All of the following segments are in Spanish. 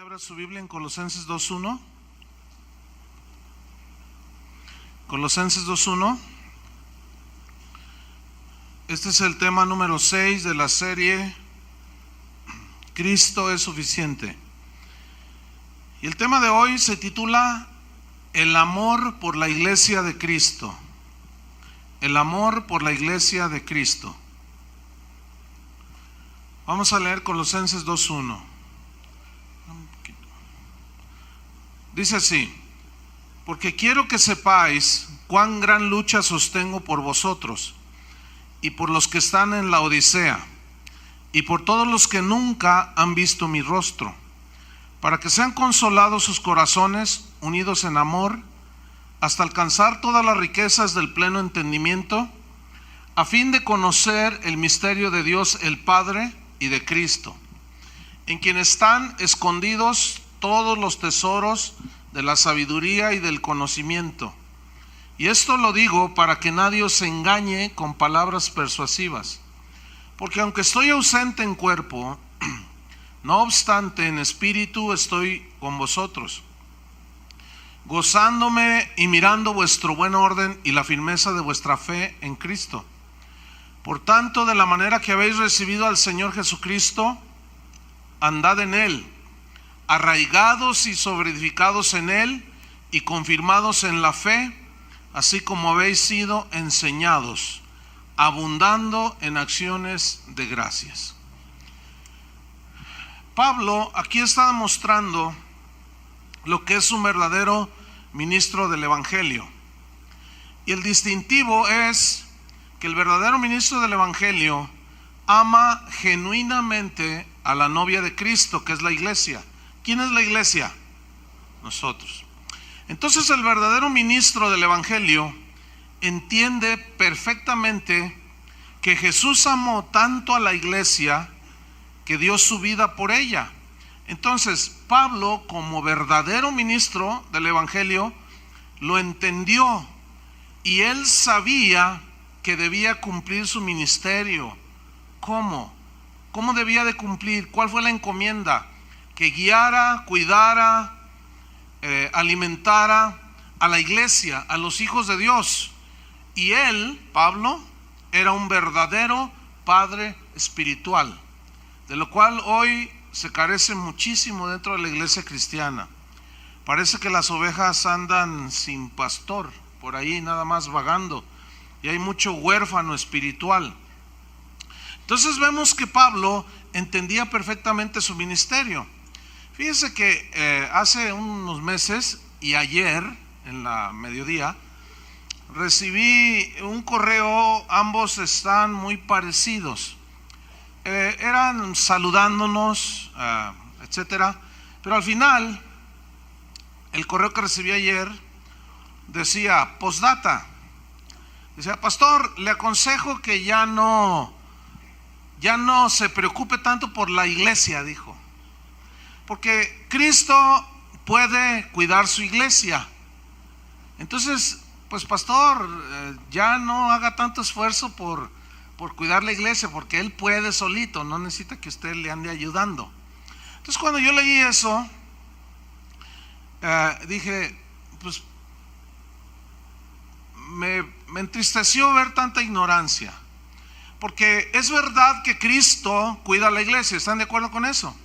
Que abra su Biblia en Colosenses 2:1. Colosenses 2:1. Este es el tema número 6 de la serie Cristo es suficiente. Y el tema de hoy se titula El amor por la iglesia de Cristo. El amor por la iglesia de Cristo. Vamos a leer Colosenses 2:1. Dice así: porque quiero que sepáis cuán gran lucha sostengo por vosotros y por los que están en la Odisea y por todos los que nunca han visto mi rostro, para que sean consolados sus corazones, unidos en amor, hasta alcanzar todas las riquezas del pleno entendimiento, a fin de conocer el misterio de Dios el Padre y de Cristo, en quien están escondidos todos los tesoros de la sabiduría y del conocimiento. Y esto lo digo para que nadie os engañe con palabras persuasivas, porque aunque estoy ausente en cuerpo, no obstante en espíritu estoy con vosotros, gozándome y mirando vuestro buen orden y la firmeza de vuestra fe en Cristo. Por tanto, de la manera que habéis recibido al Señor Jesucristo, andad en Él, arraigados y sobreedificados en Él y confirmados en la fe, así como habéis sido enseñados, abundando en acciones de gracias. Pablo aquí está mostrando lo que es un verdadero ministro del Evangelio. Y el distintivo es que el verdadero ministro del Evangelio ama genuinamente a la novia de Cristo, que es la iglesia. ¿Quién es la iglesia? Nosotros. Entonces el verdadero ministro del Evangelio entiende perfectamente que Jesús amó tanto a la iglesia que dio su vida por ella. Entonces Pablo, como verdadero ministro del Evangelio, lo entendió y él sabía que debía cumplir su ministerio. ¿Cómo? ¿Cómo debía de cumplir? ¿Cuál fue la encomienda? Que guiara, cuidara, alimentara a la iglesia, a los hijos de Dios. Y él, Pablo, era un verdadero padre espiritual, de lo cual hoy se carece muchísimo dentro de la iglesia cristiana. Parece que las ovejas andan sin pastor, por ahí nada más vagando, y hay mucho huérfano espiritual. Entonces vemos que Pablo entendía perfectamente su ministerio. Fíjense que hace unos meses y ayer en la mediodía recibí un correo, ambos están muy parecidos. Eran saludándonos, etcétera, pero al final el correo que recibí ayer decía postdata, decía: pastor, le aconsejo que ya no se preocupe tanto por la iglesia, dijo, porque Cristo puede cuidar su iglesia. Entonces, pues pastor, ya no haga tanto esfuerzo por cuidar la iglesia, porque Él puede solito, no necesita que usted le ande ayudando. Entonces cuando yo leí eso, dije, pues me entristeció ver tanta ignorancia, porque es verdad que Cristo cuida a la iglesia, ¿están de acuerdo con eso?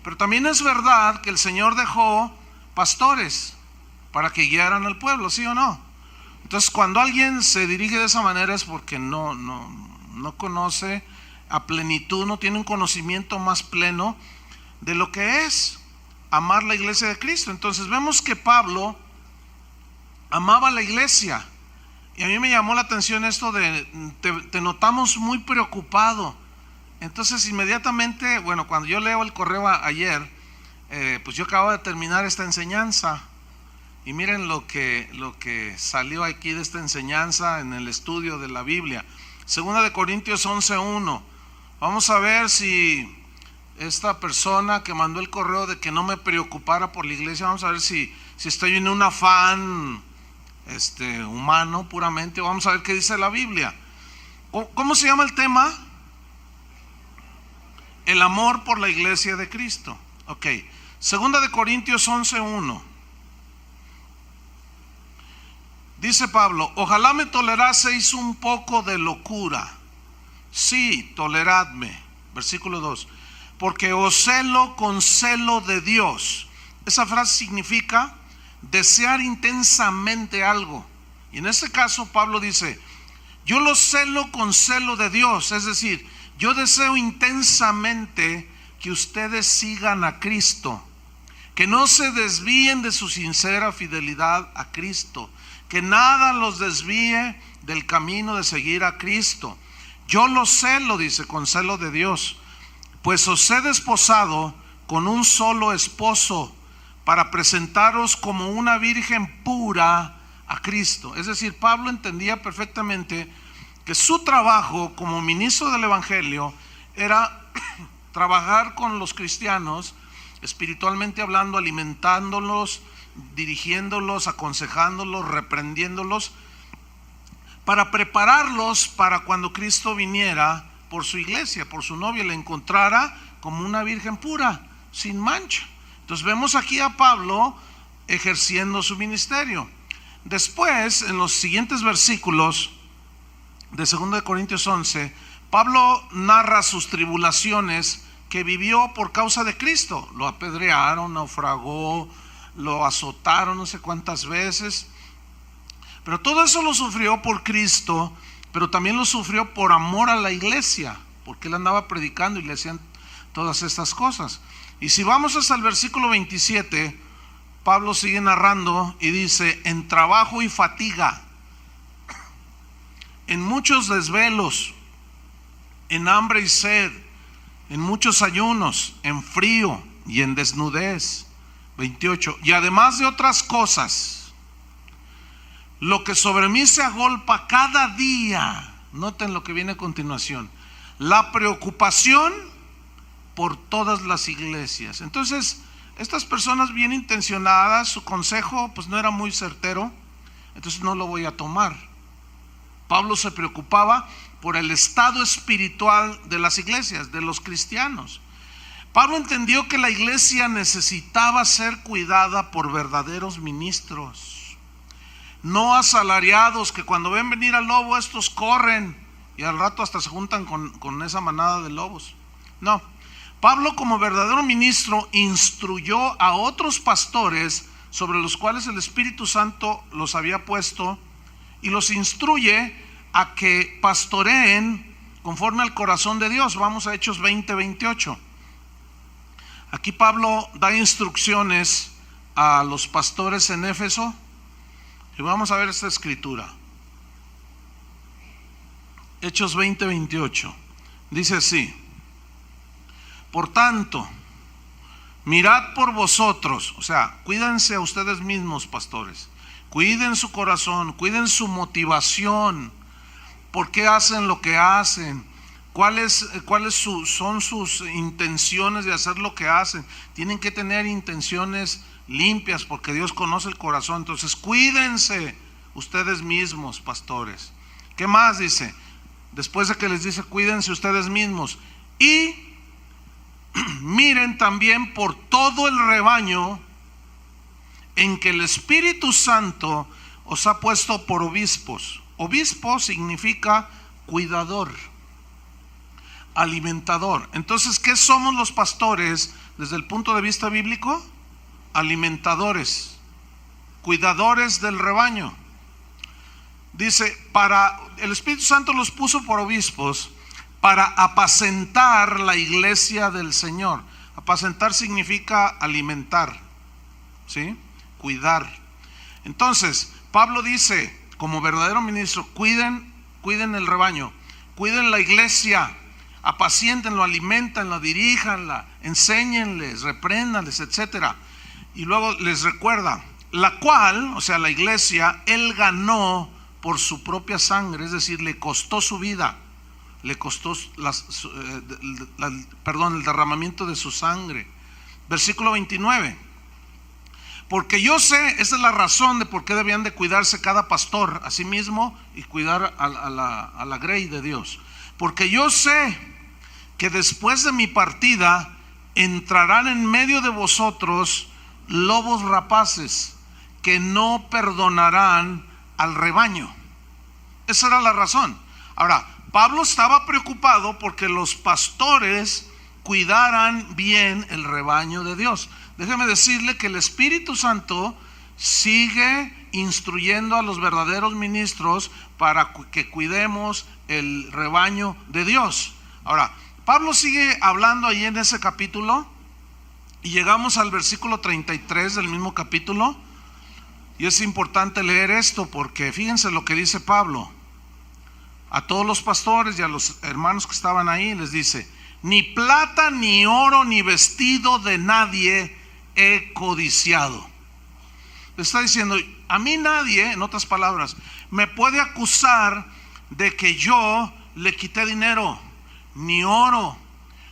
Pero también es verdad que el Señor dejó pastores para que guiaran al pueblo, ¿sí o no? Entonces cuando alguien se dirige de esa manera es porque no conoce a plenitud, no tiene un conocimiento más pleno de lo que es amar la iglesia de Cristo. Entonces vemos que Pablo amaba la iglesia, y a mí me llamó la atención esto de te notamos muy preocupado. Entonces inmediatamente, bueno, cuando yo leo el correo ayer, pues yo acabo de terminar esta enseñanza, y miren lo que salió aquí de esta enseñanza en el estudio de la Biblia. Segunda de Corintios 11:1. Vamos a ver si esta persona que mandó el correo de que no me preocupara por la iglesia, vamos a ver si estoy en un afán humano puramente. Vamos a ver qué dice la Biblia. ¿Cómo se llama el tema? El amor por la iglesia de Cristo. Ok, Segunda de Corintios 11:1. Dice Pablo: ojalá me toleraseis un poco de locura. Sí, toleradme. Versículo 2. Porque os celo con celo de Dios. Esa frase significa desear intensamente algo. Y en este caso Pablo dice: yo lo celo con celo de Dios. Es decir, yo deseo intensamente que ustedes sigan a Cristo, que no se desvíen de su sincera fidelidad a Cristo, que nada los desvíe del camino de seguir a Cristo. Yo lo celo, dice, con celo de Dios, pues os he desposado con un solo esposo, para presentaros como una virgen pura a Cristo. Es decir, Pablo entendía perfectamente que su trabajo como ministro del Evangelio era trabajar con los cristianos, espiritualmente hablando, alimentándolos, dirigiéndolos, aconsejándolos, reprendiéndolos, para prepararlos para cuando Cristo viniera por su iglesia, por su novia, la encontrara como una virgen pura, sin mancha. Entonces vemos aquí a Pablo ejerciendo su ministerio. Después, en los siguientes versículos de 2 de Corintios 11, Pablo narra sus tribulaciones que vivió por causa de Cristo. Lo apedrearon, naufragó, lo azotaron no sé cuántas veces, pero todo eso lo sufrió por Cristo, pero también lo sufrió por amor a la iglesia, porque él andaba predicando y le hacían todas estas cosas. Y si vamos hasta el versículo 27, Pablo sigue narrando y dice: en trabajo y fatiga, en muchos desvelos, en hambre y sed, en muchos ayunos, en frío y en desnudez. 28. Y además de otras cosas, lo que sobre mí se agolpa cada día. Noten lo que viene a continuación: la preocupación por todas las iglesias. Entonces, estas personas bien intencionadas, su consejo pues no era muy certero, entonces no lo voy a tomar. Pablo se preocupaba por el estado espiritual de las iglesias, de los cristianos. Pablo entendió que la iglesia necesitaba ser cuidada por verdaderos ministros, no asalariados que cuando ven venir al lobo estos corren y al rato hasta se juntan con esa manada de lobos. No, Pablo, como verdadero ministro, instruyó a otros pastores sobre los cuales el Espíritu Santo los había puesto, y los instruye a que pastoreen conforme al corazón de Dios. Vamos a Hechos 20:28. Aquí Pablo da instrucciones a los pastores en Éfeso, y vamos a ver esta escritura. Hechos 20:28 dice así: por tanto, mirad por vosotros, o sea, cuídense a ustedes mismos, pastores, cuiden su corazón, cuiden su motivación, por qué hacen lo que hacen, cuáles son sus intenciones de hacer lo que hacen. Tienen que tener intenciones limpias, porque Dios conoce el corazón. Entonces cuídense ustedes mismos, pastores. ¿Qué más dice? Después de que les dice cuídense ustedes mismos, y miren también por todo el rebaño en que el Espíritu Santo os ha puesto por obispos. Obispo significa cuidador, alimentador. Entonces, ¿qué somos los pastores desde el punto de vista bíblico? Alimentadores, cuidadores del rebaño. Dice, el Espíritu Santo los puso por obispos para apacentar la iglesia del Señor. Apacentar significa alimentar, ¿sí? Cuidar. Entonces, Pablo dice, como verdadero ministro, cuiden el rebaño, cuiden la iglesia, apaciéntenlo, aliméntanlo, diríjanla, enséñenles, repréndanles, etcétera. Y luego les recuerda, la cual, o sea, la iglesia, él ganó por su propia sangre, es decir, le costó su vida, le costó el derramamiento de su sangre. Versículo 29. Porque yo sé, esa es la razón de por qué debían de cuidarse cada pastor a sí mismo y cuidar a la grey de Dios. Porque yo sé que después de mi partida entrarán en medio de vosotros lobos rapaces que no perdonarán al rebaño. Esa era la razón. Ahora, Pablo estaba preocupado porque los pastores cuidaran bien el rebaño de Dios. Déjeme decirle que el Espíritu Santo sigue instruyendo a los verdaderos ministros para que cuidemos el rebaño de Dios. Ahora, Pablo sigue hablando ahí en ese capítulo y llegamos al versículo 33 del mismo capítulo, y es importante leer esto porque fíjense lo que dice Pablo a todos los pastores y a los hermanos que estaban ahí. Les dice: ni plata, ni oro, ni vestido de nadie he codiciado. Le está diciendo: a mí nadie, en otras palabras, me puede acusar de que yo le quité dinero, ni oro,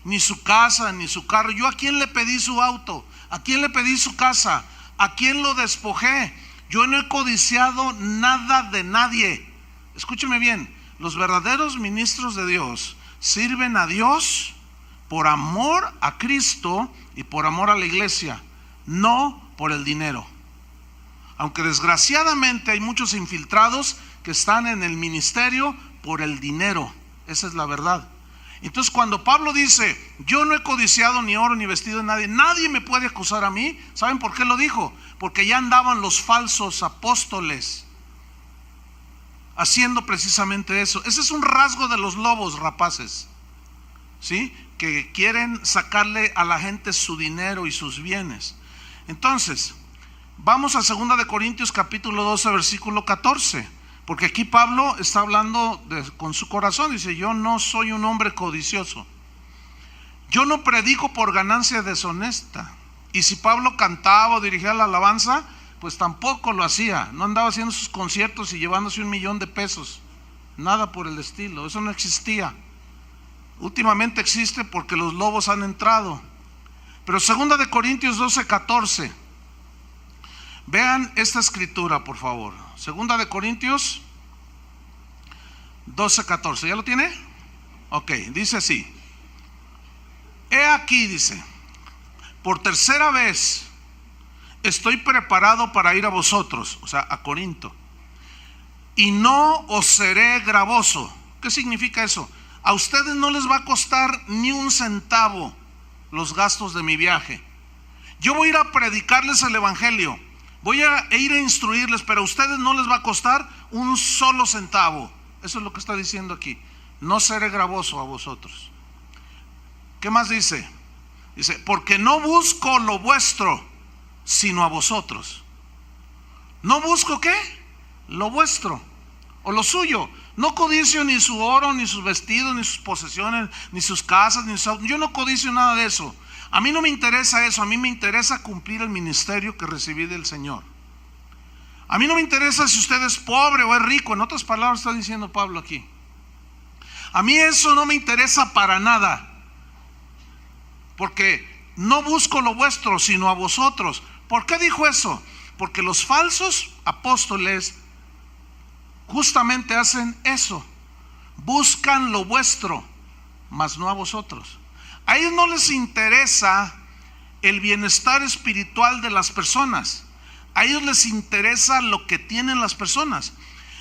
ni su casa, ni su carro. ¿Yo a quién le pedí su auto? ¿A quién le pedí su casa? ¿A quién lo despojé? Yo no he codiciado nada de nadie. Escúcheme bien, los verdaderos ministros de Dios sirven a Dios por amor a Cristo y por amor a la iglesia, no por el dinero. Aunque desgraciadamente hay muchos infiltrados que están en el ministerio por el dinero. Esa es la verdad. Entonces, cuando Pablo dice: yo no he codiciado ni oro ni vestido de nadie, nadie me puede acusar a mí. ¿Saben por qué lo dijo? Porque ya andaban los falsos apóstoles haciendo precisamente eso. Ese es un rasgo de los lobos rapaces, ¿sí? Que quieren sacarle a la gente su dinero y sus bienes. Entonces, vamos a 2 de Corintios capítulo 12 versículo 14, porque aquí Pablo está hablando con su corazón. Dice: yo no soy un hombre codicioso, yo no predico por ganancia deshonesta. Y si Pablo cantaba o dirigía la alabanza, pues tampoco lo hacía. No andaba haciendo sus conciertos y llevándose $1,000,000 de pesos, nada por el estilo. Eso no existía. Últimamente existe porque los lobos han entrado. Pero 2 de Corintios 12, 14. Vean esta escritura, por favor. 2 de Corintios 12, 14. ¿Ya lo tiene? Ok, dice así: he aquí, dice, por tercera vez estoy preparado para ir a vosotros, o sea, a Corinto, y no os seré gravoso. ¿Qué significa eso? A ustedes no les va a costar ni un centavo los gastos de mi viaje. Yo voy a ir a predicarles el evangelio, voy a ir a instruirles, pero a ustedes no les va a costar un solo centavo. Eso es lo que está diciendo aquí: no seré gravoso a vosotros. ¿Qué más dice? Dice: porque no busco lo vuestro, sino a vosotros. ¿No busco qué? Lo vuestro o lo suyo. No codicio ni su oro, ni sus vestidos, ni sus posesiones, ni sus casas, ni sus autos. Yo no codicio nada de eso. A mí no me interesa eso. A mí me interesa cumplir el ministerio que recibí del Señor. A mí no me interesa si usted es pobre o es rico. En otras palabras está diciendo Pablo aquí. A mí eso no me interesa para nada, porque no busco lo vuestro, sino a vosotros. ¿Por qué dijo eso? Porque los falsos apóstoles justamente hacen eso: buscan lo vuestro, mas no a vosotros. A ellos no les interesa el bienestar espiritual de las personas, a ellos les interesa lo que tienen las personas.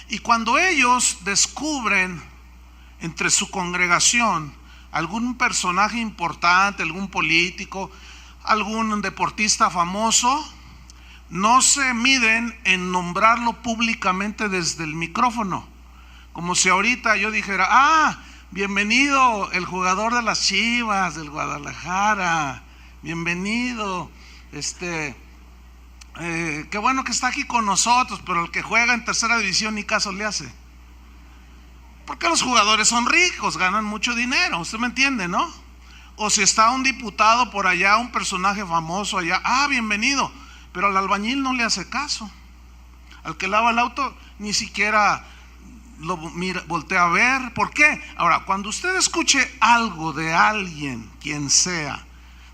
Y cuando ellos descubren entre su congregación algún personaje importante, algún político, algún deportista famoso, no se miden en nombrarlo públicamente desde el micrófono. Como si ahorita yo dijera: bienvenido el jugador de las Chivas del Guadalajara, bienvenido, qué bueno que está aquí con nosotros, pero el que juega en tercera división ni caso le hace. Porque los jugadores son ricos, ganan mucho dinero, usted me entiende, ¿no? O si está un diputado por allá, un personaje famoso allá, bienvenido. Pero al albañil no le hace caso. Al que lava el auto ni siquiera lo mira, voltea a ver. ¿Por qué? Ahora, cuando usted escuche algo de alguien, quien sea,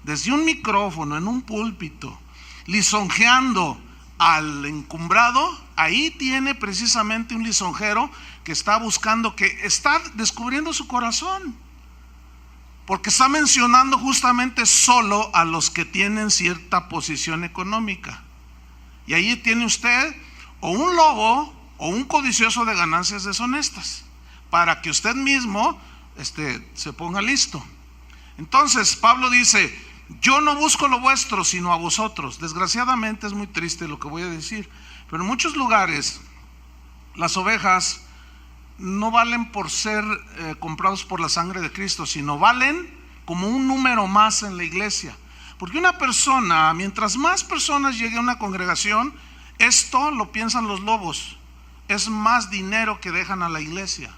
desde un micrófono, en un púlpito, lisonjeando al encumbrado, ahí tiene precisamente un lisonjero que está buscando, que está descubriendo su corazón. porque está mencionando justamente solo a los que tienen cierta posición económica. Y ahí tiene usted o un lobo o un codicioso de ganancias deshonestas, para que usted mismo se ponga listo. Entonces Pablo dice: yo no busco lo vuestro, sino a vosotros. Desgraciadamente es muy triste lo que voy a decir, pero en muchos lugares las ovejas no valen por ser comprados por la sangre de Cristo, sino valen como un número más en la iglesia. Porque una persona, mientras más personas llegue a una congregación, esto lo piensan los lobos, es más dinero que dejan a la iglesia.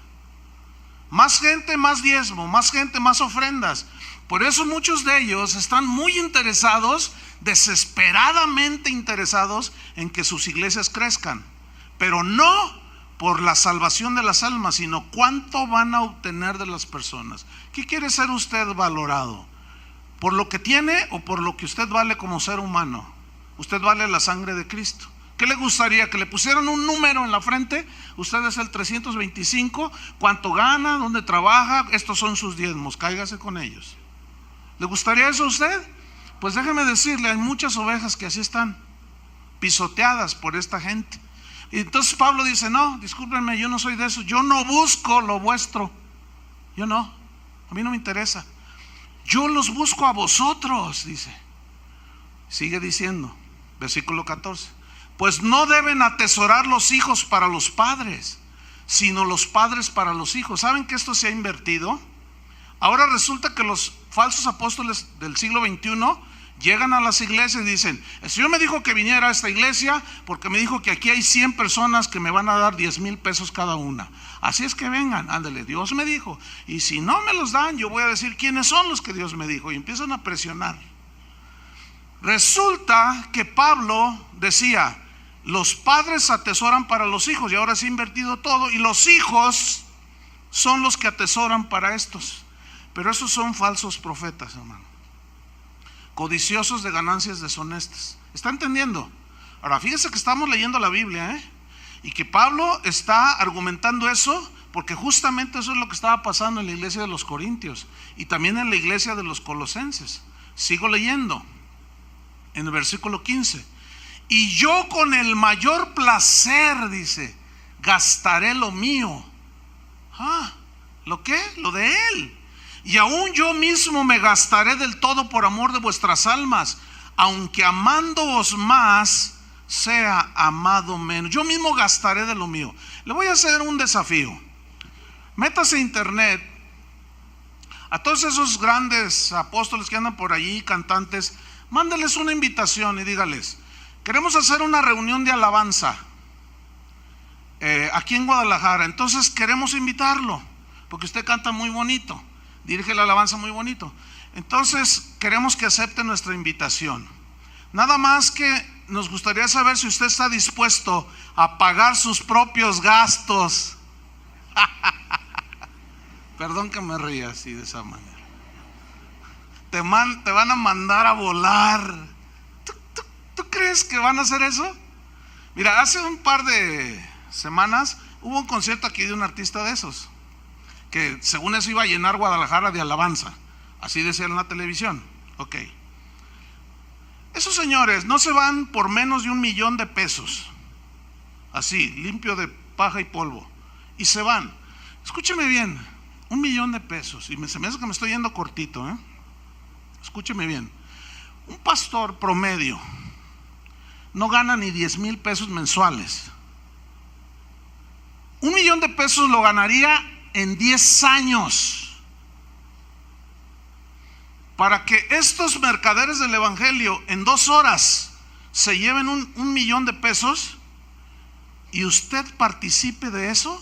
Más gente, más diezmo, más gente, más ofrendas. Por eso muchos de ellos están muy interesados, desesperadamente interesados en que sus iglesias crezcan, pero no por la salvación de las almas, sino cuánto van a obtener de las personas. ¿Qué quiere ser usted valorado? ¿Por lo que tiene o por lo que usted vale como ser humano? Usted vale la sangre de Cristo. ¿Qué le gustaría? ¿Que le pusieran un número en la frente? Usted es el 325, ¿cuánto gana? ¿Dónde trabaja? Estos son sus diezmos, cáigase con ellos. ¿Le gustaría eso a usted? Pues déjeme decirle, hay muchas ovejas que así están, pisoteadas por esta gente. Y entonces Pablo dice: no, discúlpenme, yo no soy de eso, yo no busco lo vuestro. Yo no, a mí no me interesa. Yo los busco a vosotros, dice. Sigue diciendo, versículo 14: pues no deben atesorar los hijos para los padres, sino los padres para los hijos. ¿Saben que esto se ha invertido? Ahora resulta que los falsos apóstoles del siglo XXI llegan a las iglesias y dicen: el Señor me dijo que viniera a esta iglesia porque me dijo que aquí hay 100 personas que me van a dar 10,000 pesos cada una. Así es que vengan, ándale, Dios me dijo. Y si no me los dan, yo voy a decir quiénes son los que Dios me dijo. Y empiezan a presionar. Resulta que Pablo decía: los padres atesoran para los hijos, y ahora se ha invertido todo, y los hijos son los que atesoran para estos. Pero esos son falsos profetas, hermano, codiciosos de ganancias deshonestas. ¿Está entendiendo? Ahora fíjese que estamos leyendo la Biblia, y que Pablo está argumentando eso porque justamente eso es lo que estaba pasando en la iglesia de los Corintios y también en la iglesia de los Colosenses. Sigo leyendo en el versículo 15: y yo con el mayor placer, dice, gastaré lo mío. ¿Lo qué? Lo de él. Y aún yo mismo me gastaré del todo por amor de vuestras almas, aunque amándoos más, sea amado menos. Yo mismo gastaré de lo mío. Le voy a hacer un desafío. Métase a internet. A todos esos grandes apóstoles que andan por allí, cantantes, mándeles una invitación y dígales: queremos hacer una reunión de alabanza aquí en Guadalajara. Entonces queremos invitarlo porque usted canta muy bonito, dirige la alabanza muy bonito. Entonces queremos que acepte nuestra invitación. Nada más que nos gustaría saber si usted está dispuesto a pagar sus propios gastos. Perdón que me ría así de esa manera. Te van a mandar a volar. ¿Tú crees que van a hacer eso? Mira, hace un par de semanas hubo un concierto aquí de un artista de esos, que según eso iba a llenar Guadalajara de alabanza. Así decía en la televisión. Ok. Esos señores no se van por menos de 1,000,000 de pesos. Así, limpio de paja y polvo. Y se van. Escúcheme bien, 1,000,000 de pesos. Y se me hace que me estoy yendo cortito, Escúcheme bien. Un pastor promedio no gana ni 10,000 pesos mensuales. 1,000,000 de pesos lo ganaría en 10 años. Para que estos mercaderes del evangelio en 2 horas se lleven 1,000,000 de pesos y usted participe de eso,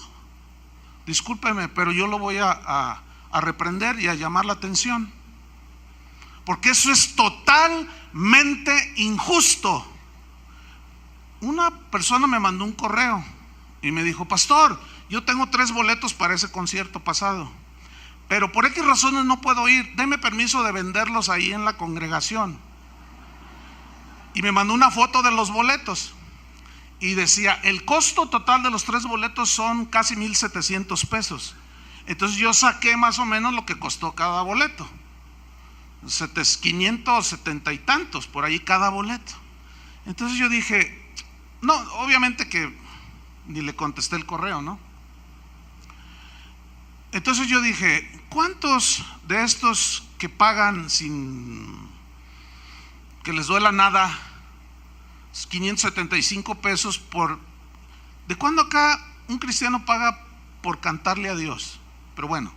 discúlpeme, pero yo lo voy a reprender y a llamar la atención, porque eso es totalmente injusto. Una persona me mandó un correo y me dijo: pastor, yo tengo 3 boletos para ese concierto pasado, pero por X razones no puedo ir, deme permiso de venderlos ahí en la congregación. Y me mandó una foto de los boletos y decía: el costo total de los 3 boletos son casi 1,700 pesos. Entonces yo saqué más o menos lo que costó cada boleto, 570 y tantos por ahí cada boleto. Entonces yo dije, no, obviamente que ni le contesté el correo, ¿no? Entonces yo dije, ¿cuántos de estos que pagan sin que les duela nada, 575 pesos por... ¿De cuándo acá un cristiano paga por cantarle a Dios? Pero bueno,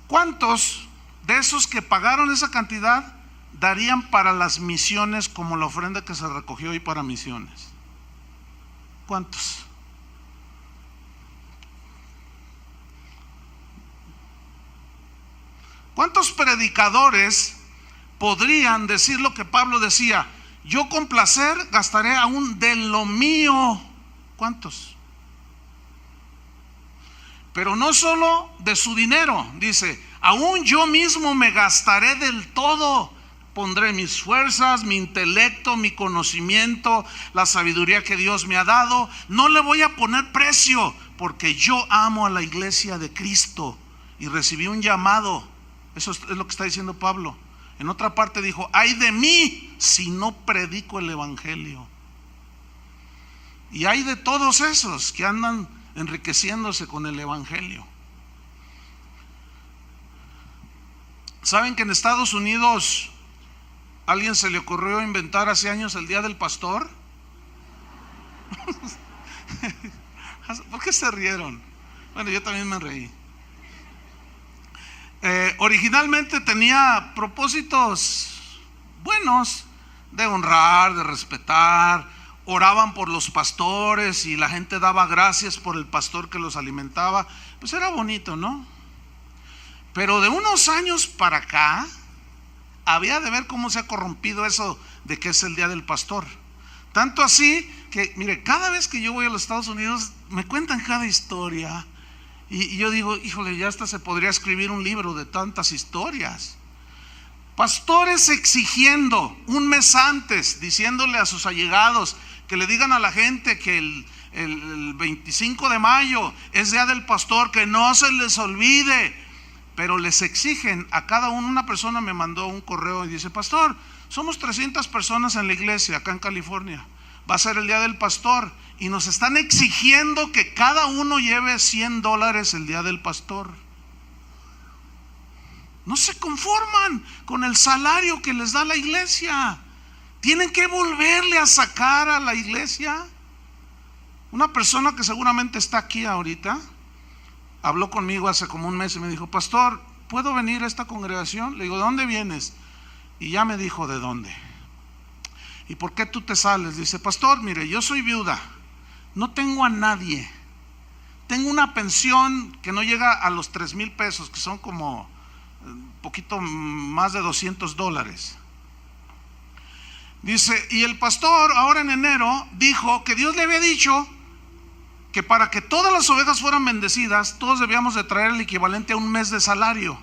¿cuántos de esos que pagaron esa cantidad darían para las misiones, como la ofrenda que se recogió hoy para misiones? ¿Cuántos? ¿Cuántos predicadores podrían decir lo que Pablo decía? Yo con placer gastaré aún de lo mío. ¿Cuántos? Pero no solo de su dinero, dice, aún yo mismo me gastaré del todo. Pondré mis fuerzas, mi intelecto, mi conocimiento, la sabiduría que Dios me ha dado. No le voy a poner precio, porque yo amo a la iglesia de Cristo y recibí un llamado. Eso es lo que está diciendo Pablo. En otra parte dijo, ay de mí si no predico el evangelio. Y hay de todos esos que andan enriqueciéndose con el evangelio. ¿Saben que en Estados Unidos a alguien se le ocurrió inventar hace años el Día del Pastor? ¿Por qué se rieron? Bueno, yo también me reí. Originalmente tenía propósitos buenos, de honrar, de respetar. Oraban por los pastores y la gente daba gracias por el pastor que los alimentaba. Pues era bonito, ¿no? Pero de unos años para acá había de ver cómo se ha corrompido eso de que es el Día del Pastor. Tanto así que, mire, cada vez que yo voy a los Estados Unidos me cuentan cada historia. Y yo digo, híjole, ya hasta se podría escribir un libro de tantas historias. Pastores exigiendo un mes antes, diciéndole a sus allegados que le digan a la gente que el 25 de mayo es Día del Pastor, que no se les olvide. Pero les exigen a cada uno. Una persona me mandó un correo y dice, pastor, somos 300 personas en la iglesia acá en California. Va a ser el Día del Pastor y nos están exigiendo que cada uno lleve $100 el Día del Pastor. No se conforman con el salario que les da la iglesia. Tienen que volverle a sacar a la iglesia. Una persona que seguramente está aquí ahorita habló conmigo hace como un mes y me dijo, pastor, ¿puedo venir a esta congregación? Le digo, ¿de dónde vienes? Y ya me dijo de dónde. ¿Y por qué tú te sales? Dice, pastor, mire, yo soy viuda, no tengo a nadie, tengo una pensión que no llega a los 3,000 pesos, que son como un poquito más de $200. Dice, y el pastor ahora en enero dijo que Dios le había dicho que para que todas las ovejas fueran bendecidas, todos debíamos de traer el equivalente a un mes de salario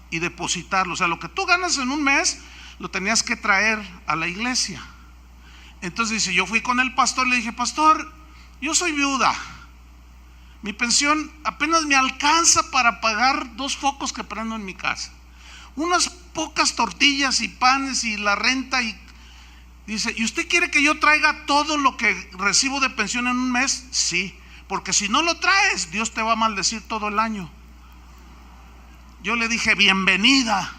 y depositarlo. O sea, lo que tú ganas en un mes lo tenías que traer a la iglesia. Entonces dice, yo fui con el pastor, le dije, pastor, yo soy viuda, mi pensión apenas me alcanza para pagar 2 focos que prendo en mi casa, unas pocas tortillas y panes y la renta. Y dice, ¿y usted quiere que yo traiga todo lo que recibo de pensión en un mes? Sí, porque si no lo traes, Dios te va a maldecir todo el año. Yo le dije, bienvenida.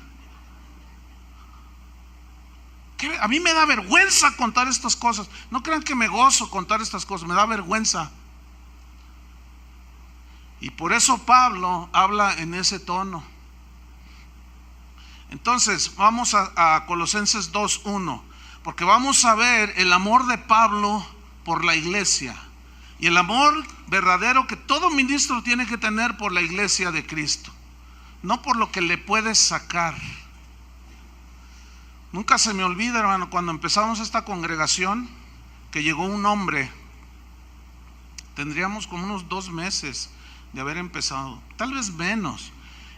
A mí me da vergüenza contar estas cosas. No crean que me gozo contar estas cosas, me da vergüenza. Y por eso Pablo habla en ese tono. Entonces vamos a Colosenses 2:1, porque vamos a ver el amor de Pablo por la iglesia y el amor verdadero que todo ministro tiene que tener por la iglesia de Cristo, no por lo que le puedes sacar. Nunca se me olvida, hermano, cuando empezamos esta congregación, que llegó un hombre, tendríamos como unos 2 meses de haber empezado, tal vez menos,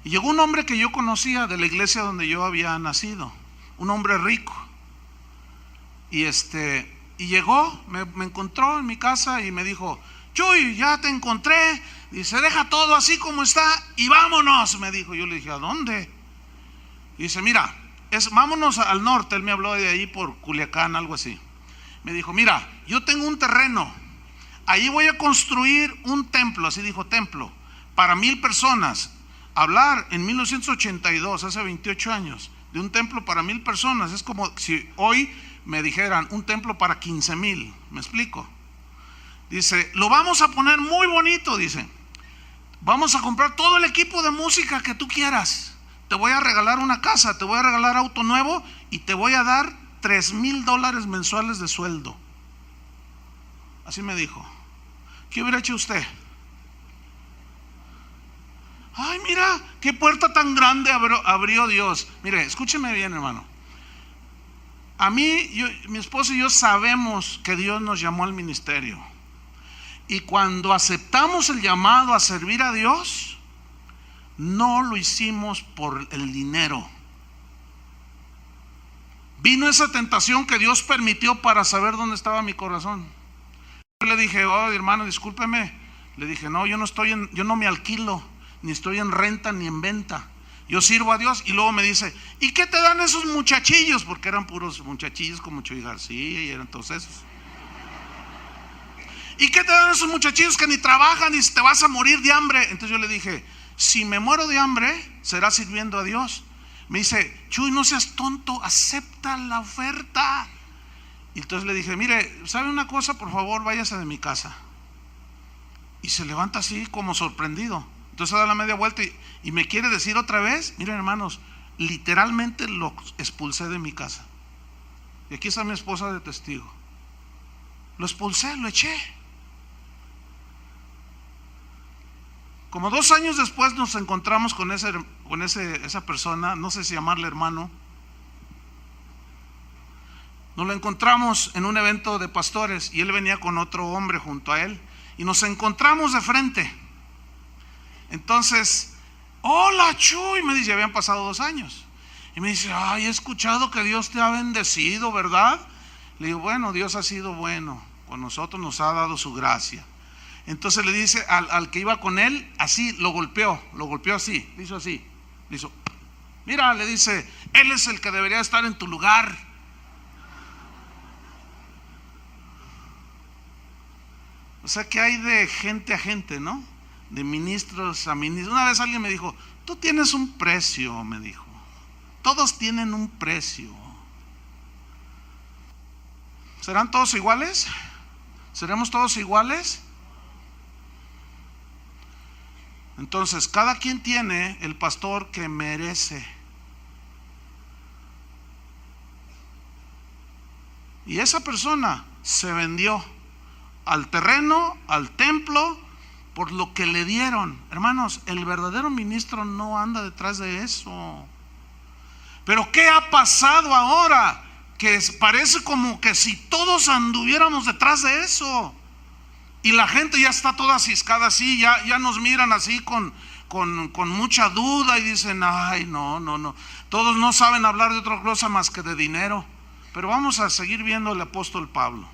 y llegó un hombre que yo conocía de la iglesia donde yo había nacido, un hombre rico, y llegó, me encontró en mi casa y me dijo, Chuy, ya te encontré. Dice, deja todo así como está y vámonos, me dijo. Yo le dije, ¿a dónde? Dice, mira, vámonos al norte. Él me habló de ahí por Culiacán, algo así. Me dijo, mira, yo tengo un terreno, ahí voy a construir un templo, así dijo, templo, para 1,000 personas. Hablar en 1982, hace 28 años, de un templo para 1,000 personas, es como si hoy me dijeran un templo para 15,000, ¿me explico? Dice, lo vamos a poner muy bonito, dice, vamos a comprar todo el equipo de música que tú quieras, te voy a regalar una casa, te voy a regalar auto nuevo y te voy a dar $3,000 mensuales de sueldo. Así me dijo. ¿Qué hubiera hecho usted? Ay, mira, qué puerta tan grande abrió Dios. Mire, escúcheme bien, hermano. A mí, mi esposo y yo sabemos que Dios nos llamó al ministerio. Y cuando aceptamos el llamado a servir a Dios, no lo hicimos por el dinero. Vino esa tentación que Dios permitió para saber dónde estaba mi corazón. Yo le dije, oh hermano, discúlpeme. Le dije, no, yo no me alquilo, ni estoy en renta ni en venta. Yo sirvo a Dios. Y luego me dice, ¿y qué te dan esos muchachillos? Porque eran puros muchachillos como Chuy García y eran todos esos. ¿Y qué te dan esos muchachillos que ni trabajan y te vas a morir de hambre? Entonces yo le dije, si me muero de hambre, será sirviendo a Dios. Me dice, Chuy, no seas tonto, acepta la oferta. Y entonces le dije, mire, ¿sabe una cosa? Por favor, váyase de mi casa. Y se levanta así como sorprendido. Entonces da la media vuelta y me quiere decir otra vez, miren hermanos, literalmente lo expulsé de mi casa. Y aquí está mi esposa de testigo. Lo expulsé, lo eché. Como 2 años después nos encontramos con esa persona, no sé si llamarle hermano. Nos lo encontramos en un evento de pastores y él venía con otro hombre junto a él y nos encontramos de frente. Entonces, hola Chuy, me dice, ya habían pasado 2 años. Y me dice, ay, he escuchado que Dios te ha bendecido, ¿verdad? Le digo, bueno, Dios ha sido bueno, con nosotros nos ha dado su gracia. Entonces le dice al que iba con él, así lo golpeó así, le hizo así, le hizo, mira, le dice, él es el que debería estar en tu lugar. O sea que hay de gente a gente, ¿no? De ministros a ministros. Una vez alguien me dijo, tú tienes un precio, me dijo, todos tienen un precio. ¿Serán todos iguales? ¿Seremos todos iguales? Entonces, cada quien tiene el pastor que merece. Y esa persona se vendió al terreno, al templo, por lo que le dieron. Hermanos, el verdadero ministro no anda detrás de eso. Pero ¿qué ha pasado ahora? Que parece como que si todos anduviéramos detrás de eso. Y la gente ya está toda ciscada así, ya nos miran así con mucha duda y dicen, ay, no. Todos no saben hablar de otra cosa más que de dinero. Pero vamos a seguir viendo el apóstol Pablo.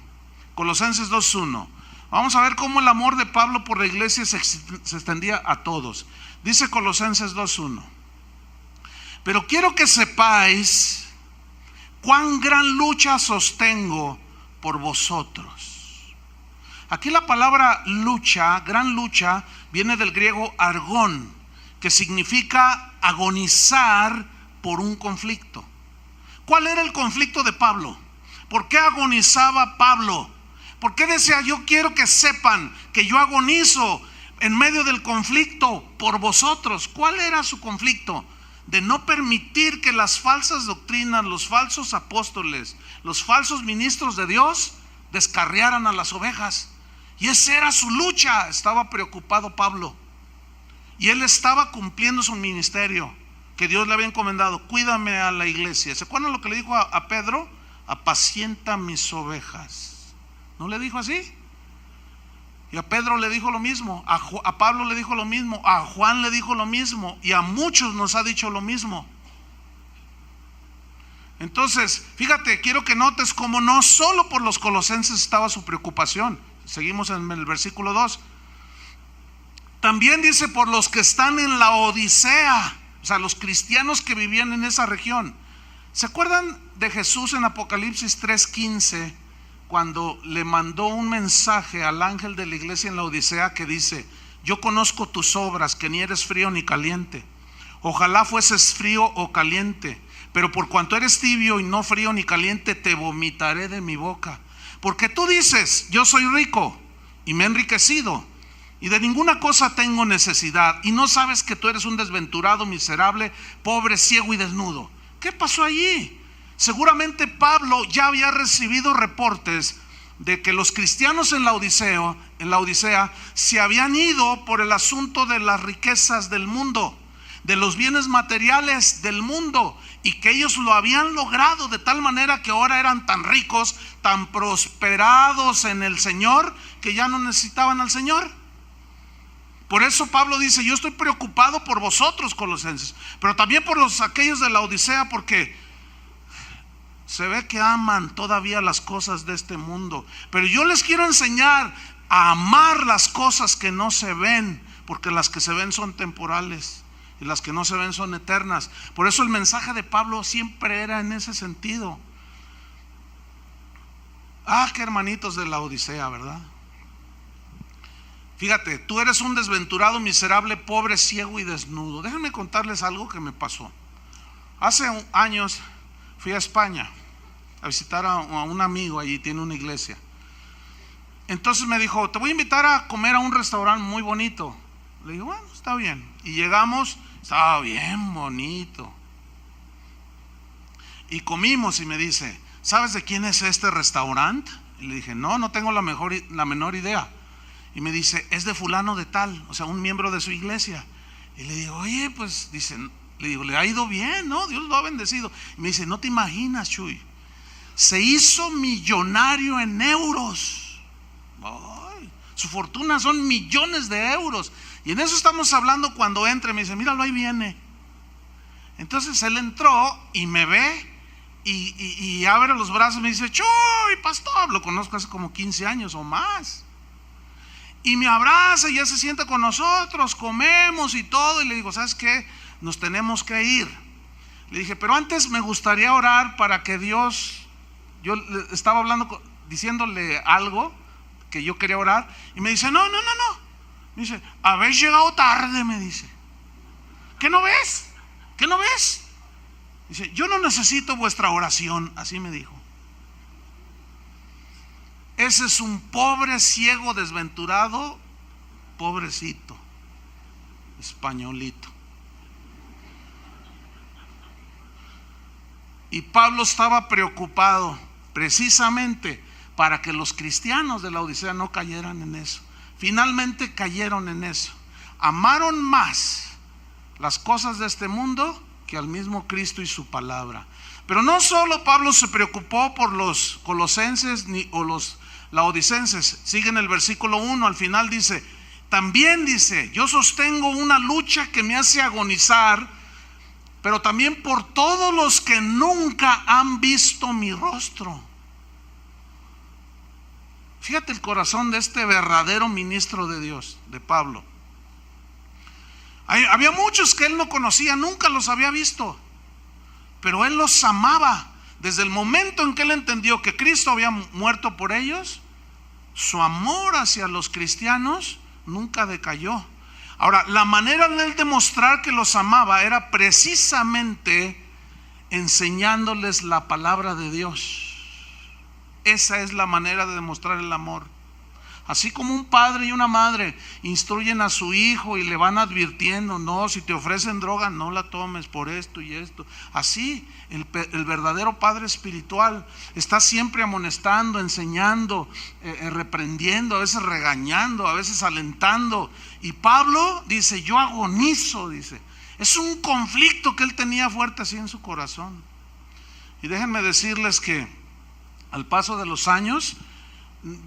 Colosenses 2:1. Vamos a ver cómo el amor de Pablo por la iglesia se extendía a todos. Dice Colosenses 2:1. Pero quiero que sepáis cuán gran lucha sostengo por vosotros. Aquí la palabra lucha, gran lucha, viene del griego argón, que significa agonizar por un conflicto. ¿Cuál era el conflicto de Pablo? ¿Por qué agonizaba Pablo? ¿Por qué decía, yo quiero que sepan que yo agonizo en medio del conflicto por vosotros? ¿Cuál era su conflicto? De no permitir que las falsas doctrinas, los falsos apóstoles, los falsos ministros de Dios descarriaran a las ovejas. Y esa era su lucha. Estaba preocupado Pablo. Y él estaba cumpliendo su ministerio que Dios le había encomendado. Cuídame a la iglesia. ¿Se acuerdan lo que le dijo a Pedro? Apacienta mis ovejas. ¿No le dijo así? Y a Pedro le dijo lo mismo, a Pablo le dijo lo mismo, a Juan le dijo lo mismo, y a muchos nos ha dicho lo mismo. Entonces, fíjate, quiero que notes cómo no solo por los colosenses estaba su preocupación. Seguimos en el versículo 2. También dice por los que están en la Odisea, o sea, los cristianos que vivían en esa región. ¿Se acuerdan de Jesús en Apocalipsis 3:15, cuando le mandó un mensaje al ángel de la iglesia en la Odisea que dice: yo conozco tus obras, que ni eres frío ni caliente. Ojalá fueses frío o caliente, pero por cuanto eres tibio y no frío ni caliente, te vomitaré de mi boca. Porque tú dices: yo soy rico y me he enriquecido, y de ninguna cosa tengo necesidad, y no sabes que tú eres un desventurado, miserable, pobre, ciego y desnudo. ¿Qué pasó allí? Seguramente Pablo ya había recibido reportes de que los cristianos en la Odisea se habían ido por el asunto de las riquezas del mundo, de los bienes materiales del mundo, y que ellos lo habían logrado de tal manera que ahora eran tan ricos, tan prosperados en el Señor, que ya no necesitaban al Señor. Por eso Pablo dice: yo estoy preocupado por vosotros, colosenses, pero también por aquellos de la Odisea, porque se ve que aman todavía las cosas de este mundo. Pero yo les quiero enseñar a amar las cosas que no se ven, porque las que se ven son temporales y las que no se ven son eternas. Por eso el mensaje de Pablo siempre era en ese sentido. Qué hermanitos de la Odisea, ¿verdad? Fíjate, tú eres un desventurado, miserable, pobre, ciego y desnudo. Déjenme contarles algo que me pasó. Hace años fui a España a visitar a un amigo, allí tiene una iglesia. Entonces me dijo: te voy a invitar a comer a un restaurante muy bonito. Le digo: bueno, está bien. Y llegamos, estaba bien bonito. Y comimos, y me dice: ¿sabes de quién es este restaurante? Y le dije: no tengo la menor idea. Y me dice: es de fulano de tal, o sea, un miembro de su iglesia. Y le digo: oye, pues, dice, le digo, le ha ido bien, ¿no? Dios lo ha bendecido. Y me dice: no te imaginas, Chuy, se hizo millonario en euros. Ay, su fortuna son millones de euros. Y en eso estamos hablando cuando entra. Me dice: míralo, ahí viene. Entonces él entró y me ve y abre los brazos y me dice: Chuy, pastor, lo conozco hace como 15 años o más. Y me abraza y ya se sienta con nosotros, comemos y todo. Y le digo: ¿sabes qué? Nos tenemos que ir. Le dije: pero antes me gustaría orar para que Dios... Yo estaba hablando, diciéndole algo que yo quería orar. Y me dice: no. Me dice: habéis llegado tarde, me dice. ¿Qué no ves? ¿Qué no ves? Dice: yo no necesito vuestra oración. Así me dijo. Ese es un pobre, ciego, desventurado, pobrecito, españolito. Y Pablo estaba preocupado precisamente para que los cristianos de la Odisea no cayeran en eso. Finalmente cayeron en eso. Amaron más las cosas de este mundo que al mismo Cristo y su palabra. Pero no solo Pablo se preocupó por los colosenses o los laodicenses. Sigue en el versículo 1, al final dice: también dice: yo sostengo una lucha que me hace agonizar, pero también por todos los que nunca han visto mi rostro. Fíjate el corazón de este verdadero ministro de Dios, de Pablo. Había muchos que él no conocía, nunca los había visto, pero él los amaba. Desde el momento en que él entendió que Cristo había muerto por ellos, su amor hacia los cristianos nunca decayó. Ahora, la manera de él demostrar que los amaba era precisamente enseñándoles la palabra de Dios. Esa es la manera de demostrar el amor. Así como un padre y una madre instruyen a su hijo y le van advirtiendo: no, si te ofrecen droga, no la tomes por esto y esto. Así el verdadero padre espiritual está siempre amonestando, enseñando, reprendiendo, a veces regañando, a veces alentando. Y Pablo dice: yo agonizo, dice. Es un conflicto que él tenía fuerte así en su corazón. Y déjenme decirles que al paso de los años,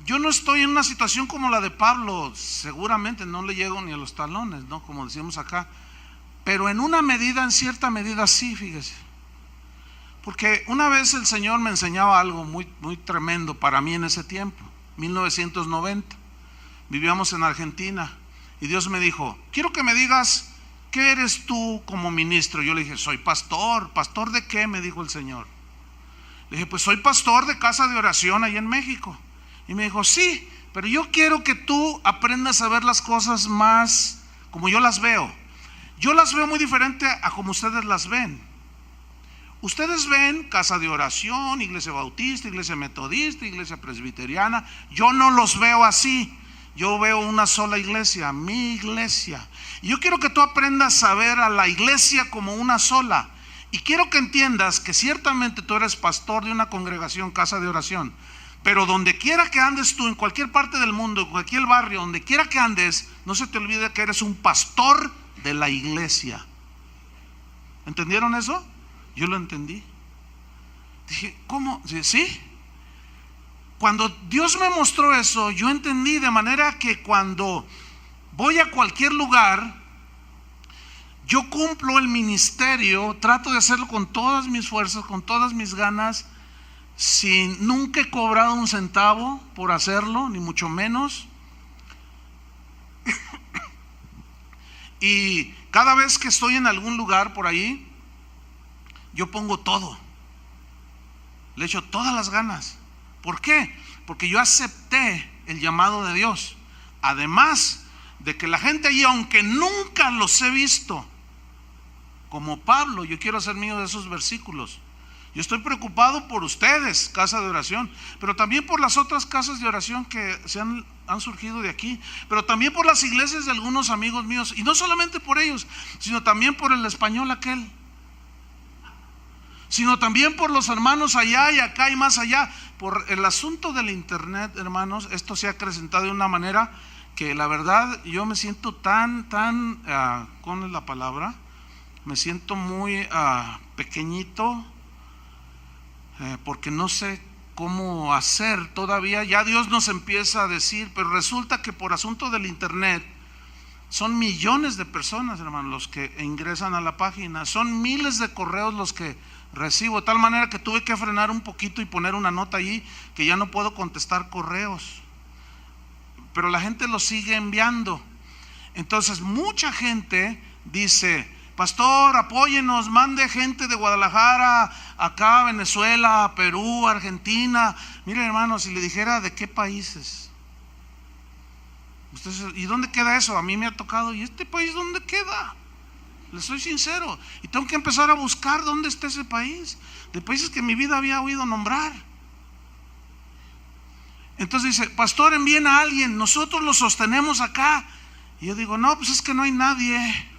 yo no estoy en una situación como la de Pablo. Seguramente no le llego ni a los talones, ¿no? Como decimos acá. Pero en una medida, en cierta medida sí, fíjese. Porque una vez el Señor me enseñaba algo muy, muy tremendo para mí en ese tiempo. 1990. Vivíamos en Argentina y Dios me dijo: quiero que me digas ¿qué eres tú como ministro? Yo le dije: soy pastor. ¿Pastor de qué?, me dijo el Señor. Le dije: pues soy pastor de casa de oración allá en México. Y me dijo: sí, pero yo quiero que tú aprendas a ver las cosas más como yo las veo. Yo las veo muy diferente a como ustedes las ven. Ustedes ven casa de oración, iglesia bautista, iglesia metodista, iglesia presbiteriana. Yo no los veo así. Yo veo una sola iglesia, mi iglesia. Y yo quiero que tú aprendas a ver a la iglesia como una sola. Y quiero que entiendas que ciertamente tú eres pastor de una congregación, casa de oración. Pero donde quiera que andes tú, en cualquier parte del mundo, en cualquier barrio, donde quiera que andes, no se te olvide que eres un pastor de la iglesia. ¿Entendieron eso? Yo lo entendí. Dije: ¿cómo? ¿Sí? Cuando Dios me mostró eso, yo entendí, de manera que cuando voy a cualquier lugar, yo cumplo el ministerio, trato de hacerlo con todas mis fuerzas, con todas mis ganas, sin nunca he cobrado un centavo por hacerlo, ni mucho menos. Y cada vez que estoy en algún lugar por ahí, yo pongo todo, le echo todas las ganas. ¿Por qué? Porque yo acepté el llamado de Dios. Además de que la gente allí, aunque nunca los he visto, como Pablo, yo quiero hacer mío de esos versículos. Yo estoy preocupado por ustedes, casa de oración, pero también por las otras casas de oración que han surgido de aquí, pero también por las iglesias de algunos amigos míos, y no solamente por ellos, sino también por el español aquel, sino también por los hermanos allá y acá y más allá. Por el asunto del internet, hermanos, esto se ha acrecentado de una manera que la verdad yo me siento ¿cuál es la palabra? Me siento muy pequeñito, porque no sé cómo hacer todavía. Ya Dios nos empieza a decir, pero resulta que por asunto del internet son millones de personas, hermanos, los que ingresan a la página, son miles de correos los que recibo, de tal manera que tuve que frenar un poquito y poner una nota allí que ya no puedo contestar correos, pero la gente los sigue enviando. Entonces mucha gente dice: pastor, apóyenos, mande gente de Guadalajara acá, Venezuela, Perú, Argentina. Mire, hermano, si le dijera de qué países. Ustedes, ¿y dónde queda eso? A mí me ha tocado: ¿y este país dónde queda? Les soy sincero, y tengo que empezar a buscar dónde está ese país, de países que en mi vida había oído nombrar. Entonces dice: pastor, envíen a alguien, nosotros lo sostenemos acá. Y yo digo: no, pues es que no hay nadie.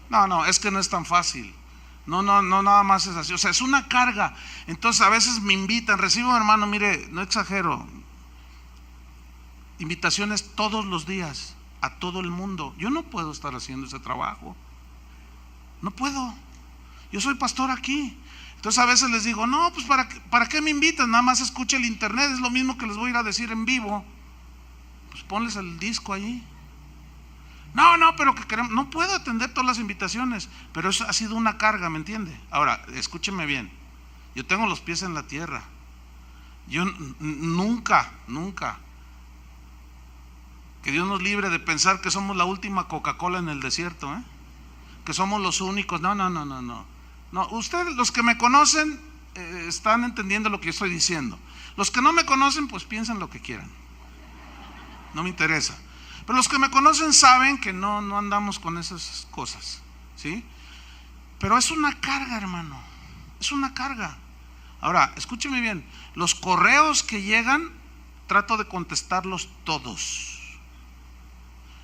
No, es que no es tan fácil. No, nada más es así. O sea, es una carga. Entonces a veces me invitan, recibo, hermano, mire, no exagero, invitaciones todos los días a todo el mundo. Yo no puedo estar haciendo ese trabajo, no puedo. Yo soy pastor aquí. Entonces a veces les digo: no, pues ¿para qué me invitan? Nada más escucha el internet, es lo mismo que les voy a ir a decir en vivo. Pues ponles el disco allí. No, pero que queremos. No puedo atender todas las invitaciones, pero eso ha sido una carga, ¿me entiende? Ahora, escúcheme bien, yo tengo los pies en la tierra. Yo nunca, que Dios nos libre de pensar que somos la última Coca-Cola en el desierto, que somos los únicos. No, ustedes, los que me conocen, están entendiendo lo que yo estoy diciendo. Los que no me conocen, pues piensen lo que quieran, no me interesa. Pero los que me conocen saben que no andamos con esas cosas, ¿sí? Pero es una carga, hermano, es una carga. Ahora, escúcheme bien, los correos que llegan, trato de contestarlos todos.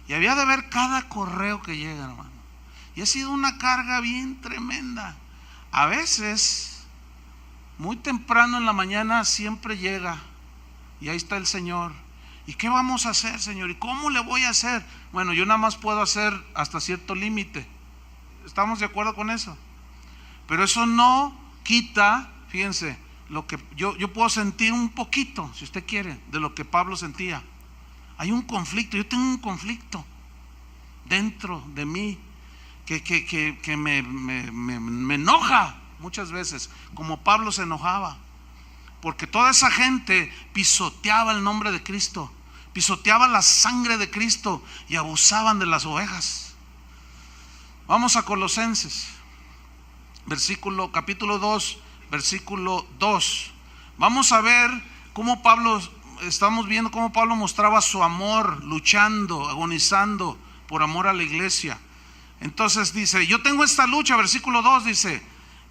Y había de ver cada correo que llega, hermano. Y ha sido una carga bien tremenda. A veces, muy temprano en la mañana, siempre llega, y ahí está el Señor. ¿Y qué vamos a hacer, Señor? ¿Y cómo le voy a hacer? Bueno, yo nada más puedo hacer hasta cierto límite. ¿Estamos de acuerdo con eso? Pero eso no quita, fíjense, lo que yo puedo sentir un poquito, si usted quiere, de lo que Pablo sentía. Hay un conflicto, yo tengo un conflicto dentro de mí que me enoja muchas veces, como Pablo se enojaba. porque toda esa gente pisoteaba el nombre de Cristo, pisoteaba la sangre de Cristo y abusaban de las ovejas. Vamos a Colosenses, capítulo 2, versículo 2. Vamos a ver cómo estamos viendo cómo Pablo mostraba su amor, luchando, agonizando por amor a la iglesia. Entonces dice, yo tengo esta lucha, versículo 2 dice,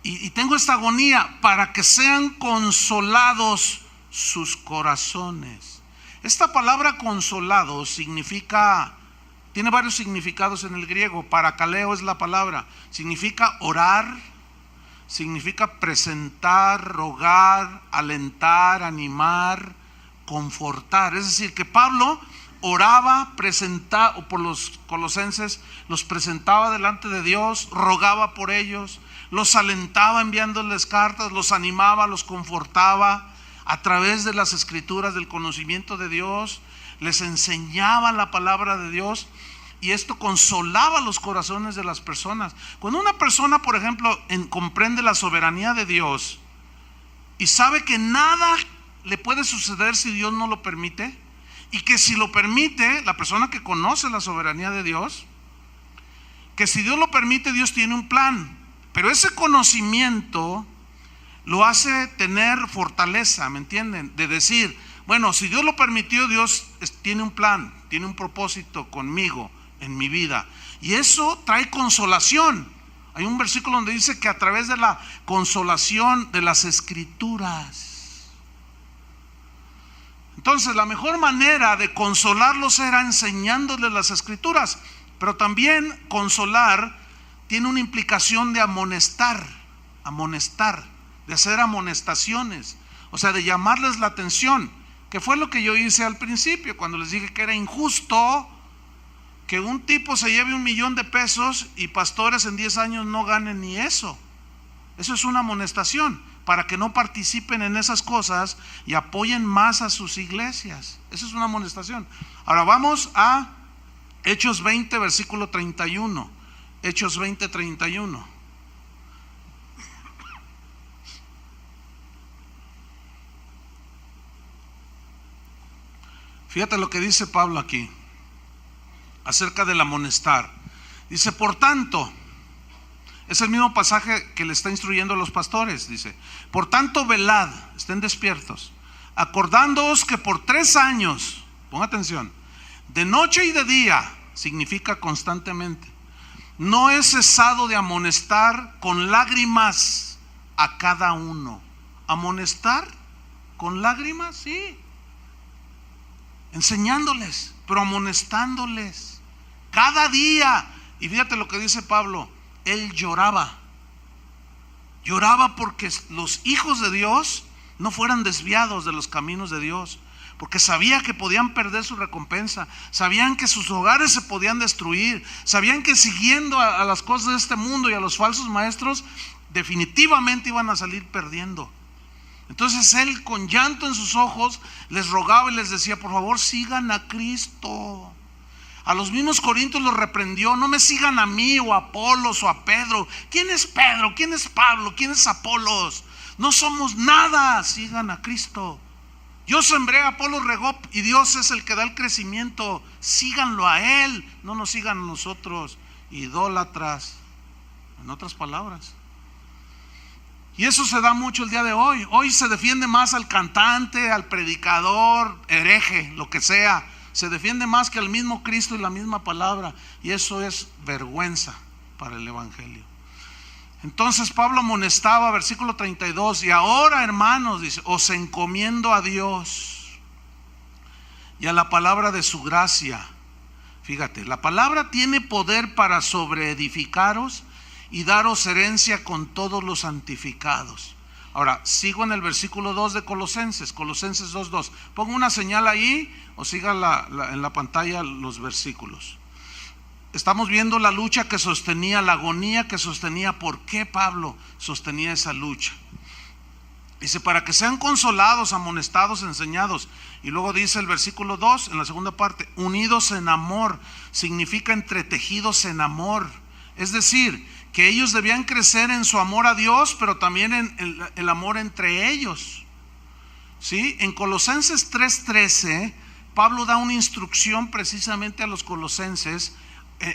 y tengo esta agonía para que sean consolados sus corazones. Esta palabra consolado tiene varios significados en el griego. Parakaleo es la palabra, significa orar, significa presentar, rogar, alentar, animar, confortar. Es decir, que Pablo oraba, presentaba por los colosenses, los presentaba delante de Dios, rogaba por ellos, los alentaba enviándoles cartas, los animaba, los confortaba a través de las escrituras, del conocimiento de Dios, les enseñaba la palabra de Dios, y esto consolaba los corazones de las personas. Cuando una persona, por ejemplo, comprende la soberanía de Dios y sabe que nada le puede suceder si Dios no lo permite, y que si lo permite, la persona que conoce la soberanía de Dios, que si Dios lo permite, Dios tiene un plan, pero ese conocimiento lo hace tener fortaleza, ¿me entienden? De decir, bueno, si Dios lo permitió, Dios tiene un plan, tiene un propósito conmigo en mi vida, y eso trae consolación. Hay un versículo donde dice que a través de la consolación de las escrituras. Entonces la mejor manera de consolarlos era enseñándoles las escrituras, pero también consolar tiene una implicación de amonestar, de hacer amonestaciones, o sea, de llamarles la atención, que fue lo que yo hice al principio, cuando les dije que era injusto que un tipo se lleve $1,000,000 y pastores en 10 años no ganen ni eso. Eso es una amonestación, para que no participen en esas cosas y apoyen más a sus iglesias. Eso es una amonestación. Ahora vamos a Hechos 20, versículo 31. Hechos 20, 31. Fíjate lo que dice Pablo aquí acerca del amonestar. Dice, por tanto, es el mismo pasaje que le está instruyendo a los pastores. Dice, por tanto velad, estén despiertos, acordándoos que por 3 años, ponga atención, de noche y de día, significa constantemente, no he cesado de amonestar con lágrimas a cada uno. ¿Amonestar con lágrimas? Sí. Enseñándoles, pero amonestándoles cada día. Y fíjate lo que dice Pablo, él lloraba porque los hijos de Dios no fueran desviados de los caminos de Dios, porque sabía que podían perder su recompensa, sabían que sus hogares se podían destruir, sabían que siguiendo a las cosas de este mundo y a los falsos maestros definitivamente iban a salir perdiendo. Entonces él, con llanto en sus ojos, les rogaba y les decía, por favor sigan a Cristo. A los mismos corintios los reprendió, no me sigan a mí o a Apolos o a Pedro. ¿Quién es Pedro? ¿Quién es Pablo? ¿Quién es Apolos? No somos nada, sigan a Cristo. Yo sembré, Apolos regó, y Dios es el que da el crecimiento. Síganlo a Él, no nos sigan a nosotros, idólatras, en otras palabras. Y eso se da mucho el día de hoy. Hoy se defiende más al cantante, al predicador, hereje, lo que sea. Se defiende más que al mismo Cristo y la misma palabra, y eso es vergüenza para el evangelio. Entonces Pablo amonestaba, versículo 32, y ahora, hermanos, dice, os encomiendo a Dios y a la palabra de su gracia. Fíjate, la palabra tiene poder para sobreedificaros y daros herencia con todos los santificados. Ahora, sigo en el versículo 2 de Colosenses 2:2. Pongo una señal ahí o siga en la pantalla los versículos. Estamos viendo la lucha que sostenía, la agonía que sostenía. ¿Por qué Pablo sostenía esa lucha? Dice, para que sean consolados, amonestados, enseñados. Y luego dice el versículo 2, en la segunda parte, unidos en amor. Significa entretejidos en amor. Es decir, que ellos debían crecer en su amor a Dios, pero también en el amor entre ellos. ¿Sí? En Colosenses 3:13, Pablo da una instrucción precisamente a los colosenses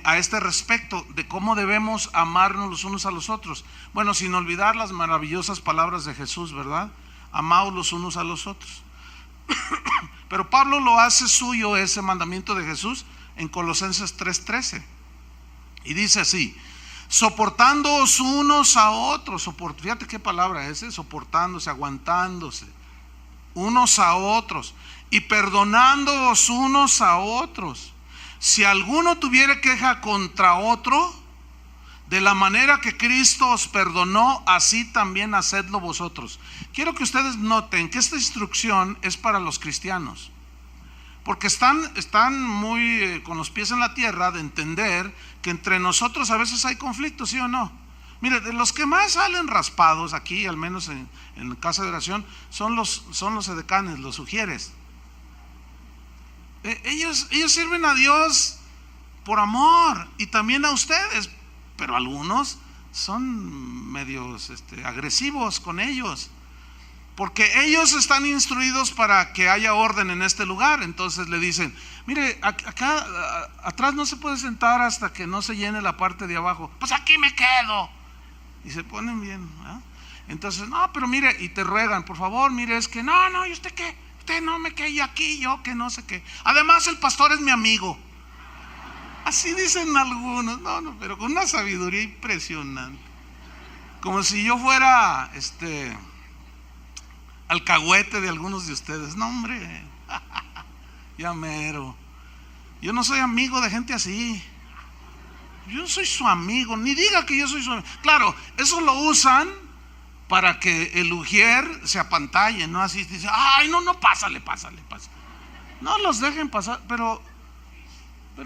a este respecto, de cómo debemos amarnos los unos a los otros. Bueno, sin olvidar las maravillosas palabras de Jesús, ¿verdad? Amaos los unos a los otros. Pero Pablo lo hace suyo, ese mandamiento de Jesús, en Colosenses 3:13. Y dice así: soportándoos unos a otros. Fíjate qué palabra es, soportándose, aguantándose unos a otros, y perdonándoos unos a otros, si alguno tuviere queja contra otro, de la manera que Cristo os perdonó, así también hacedlo vosotros. Quiero que ustedes noten que esta instrucción es para los cristianos, porque están muy con los pies en la tierra de entender que entre nosotros a veces hay conflictos, ¿sí o no? Mire, de los que más salen raspados aquí, al menos en casa de oración, son los edecanes, los sugieres. Ellos sirven a Dios por amor y también a ustedes, pero algunos son medios agresivos con ellos, porque ellos están instruidos para que haya orden en este lugar. Entonces le dicen: mire, acá atrás no se puede sentar hasta que no se llene la parte de abajo. Pues aquí me quedo. Y se ponen bien, ¿eh? Entonces, no, pero mire, y te ruegan, por favor, mire, es que no, ¿y usted qué? Usted no me quede aquí, yo que no sé qué. Además, el pastor es mi amigo. Así dicen algunos, no, pero con una sabiduría impresionante. Como si yo fuera alcahuete de algunos de ustedes. No, hombre, ya mero. Yo no soy amigo de gente así. Yo no soy su amigo, ni diga que yo soy su amigo. Claro, eso lo usan para que el ujier se apantalle, ¿no? Así dice: ay, no, pásale. No los dejen pasar, pero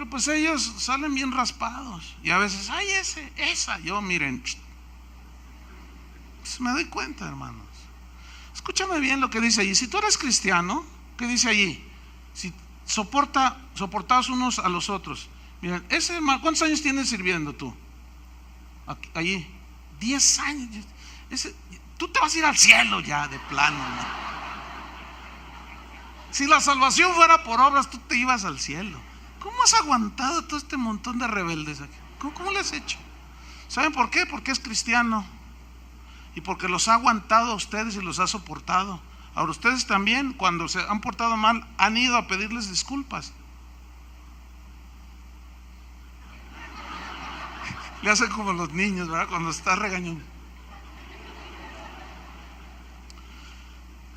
pues ellos salen bien raspados. Y a veces, ay, esa. Yo, miren, pues me doy cuenta, hermanos. Escúchame bien lo que dice allí. Si tú eres cristiano, ¿qué dice allí? Si soportaos unos a los otros. Miren, ¿cuántos años tienes sirviendo tú? Allí, 10 años. Tú te vas a ir al cielo ya, de plano, ¿no? Si la salvación fuera por obras, tú te ibas al cielo. ¿Cómo has aguantado todo este montón de rebeldes aquí? ¿Cómo le has hecho? ¿Saben por qué? Porque es cristiano. Y porque los ha aguantado a ustedes y los ha soportado. Ahora ustedes también, cuando se han portado mal, han ido a pedirles disculpas. Le hacen como los niños, ¿verdad? Cuando está regañando.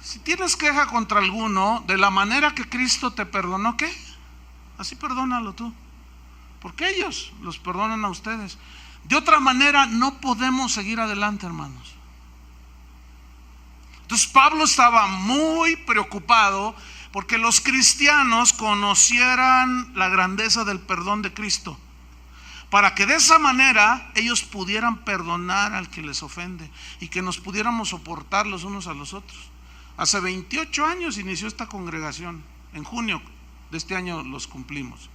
Si tienes queja contra alguno, de la manera que Cristo te perdonó, ¿qué? Así perdónalo tú, porque ellos los perdonan a ustedes. De otra manera no podemos seguir adelante, hermanos. Entonces Pablo estaba muy preocupado porque los cristianos conocieran la grandeza del perdón de Cristo, para que de esa manera ellos pudieran perdonar al que les ofende y que nos pudiéramos soportar los unos a los otros. Hace 28 años inició esta congregación. En junio de este año los cumplimos.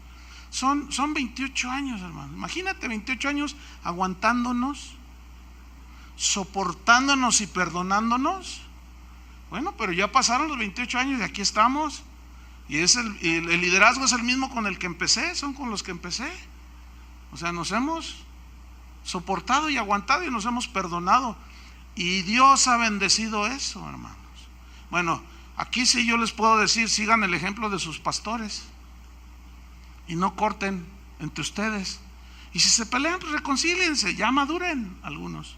Son 28 años, hermano. Imagínate 28 años aguantándonos, soportándonos y perdonándonos. Bueno, pero ya pasaron los 28 años y aquí estamos. Y el liderazgo es el mismo con el que empecé, son con los que empecé. O sea, nos hemos soportado y aguantado y nos hemos perdonado. Y Dios ha bendecido eso, hermanos. Bueno, aquí sí yo les puedo decir: sigan el ejemplo de sus pastores y no corten entre ustedes. Y si se pelean, pues reconcíliense, ya maduren algunos.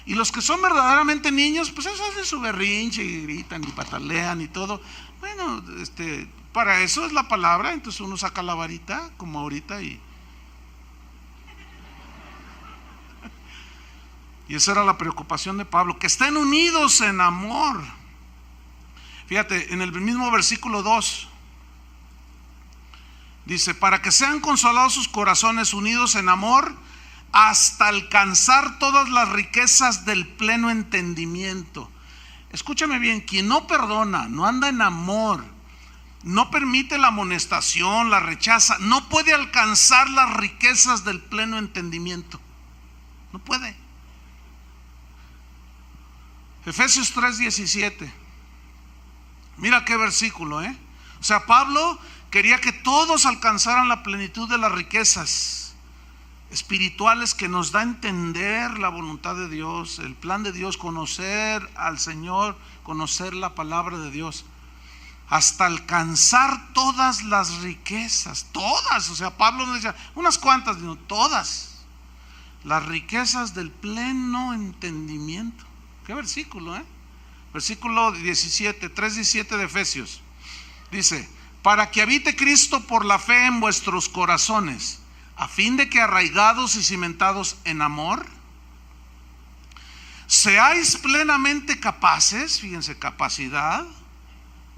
Y los que son verdaderamente niños, pues eso hacen su berrinche y gritan y patalean y todo. Bueno, para eso es la palabra. Entonces uno saca la varita, como ahorita, y esa era la preocupación de Pablo, que estén unidos en amor. Fíjate, en el mismo versículo 2 dice: para que sean consolados sus corazones, unidos en amor, hasta alcanzar todas las riquezas del pleno entendimiento. Escúchame bien: quien no perdona, no anda en amor, no permite la amonestación, la rechaza, no puede alcanzar las riquezas del pleno entendimiento. No puede. Efesios 3:17 Mira qué versículo, ¿eh? O sea, Pablo quería que todos alcanzaran la plenitud de las riquezas espirituales que nos da a entender la voluntad de Dios, el plan de Dios, conocer al Señor, conocer la palabra de Dios, hasta alcanzar todas las riquezas, todas. O sea, Pablo no decía unas cuantas, sino todas las riquezas del pleno entendimiento. Qué versículo, ¿eh? Versículo 17, 3:17 de Efesios. Dice: para que habite Cristo por la fe en vuestros corazones, a fin de que, arraigados y cimentados en amor, seáis plenamente capaces, fíjense, capacidad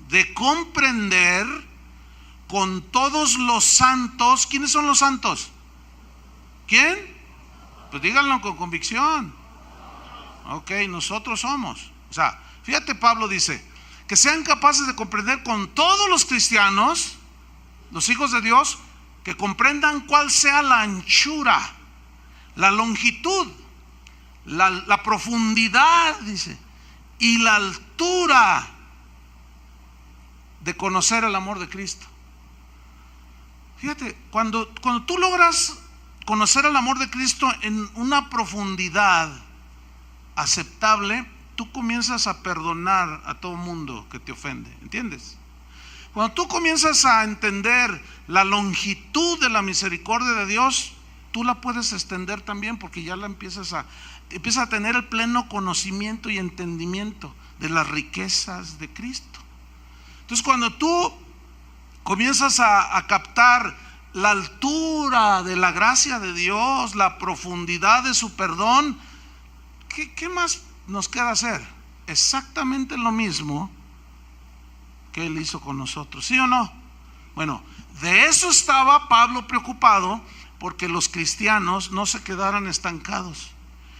de comprender con todos los santos. ¿Quiénes son los santos? ¿Quién? Pues díganlo con convicción. Ok, nosotros somos. O sea, fíjate, Pablo dice que sean capaces de comprender con todos los cristianos, los hijos de Dios, que comprendan cuál sea la anchura, la longitud, la profundidad, dice, y la altura de conocer el amor de Cristo. Fíjate, cuando tú logras conocer el amor de Cristo en una profundidad aceptable, tú comienzas a perdonar a todo mundo que te ofende, ¿entiendes? Cuando tú comienzas a entender la longitud de la misericordia de Dios, tú la puedes extender también, porque ya la empiezas a tener el pleno conocimiento y entendimiento de las riquezas de Cristo. Entonces, cuando tú comienzas a captar la altura de la gracia de Dios, la profundidad de su perdón, ¿qué más nos queda hacer? Exactamente lo mismo que Él hizo con nosotros, ¿sí o no? Bueno, de eso estaba Pablo preocupado, porque los cristianos no se quedaran estancados,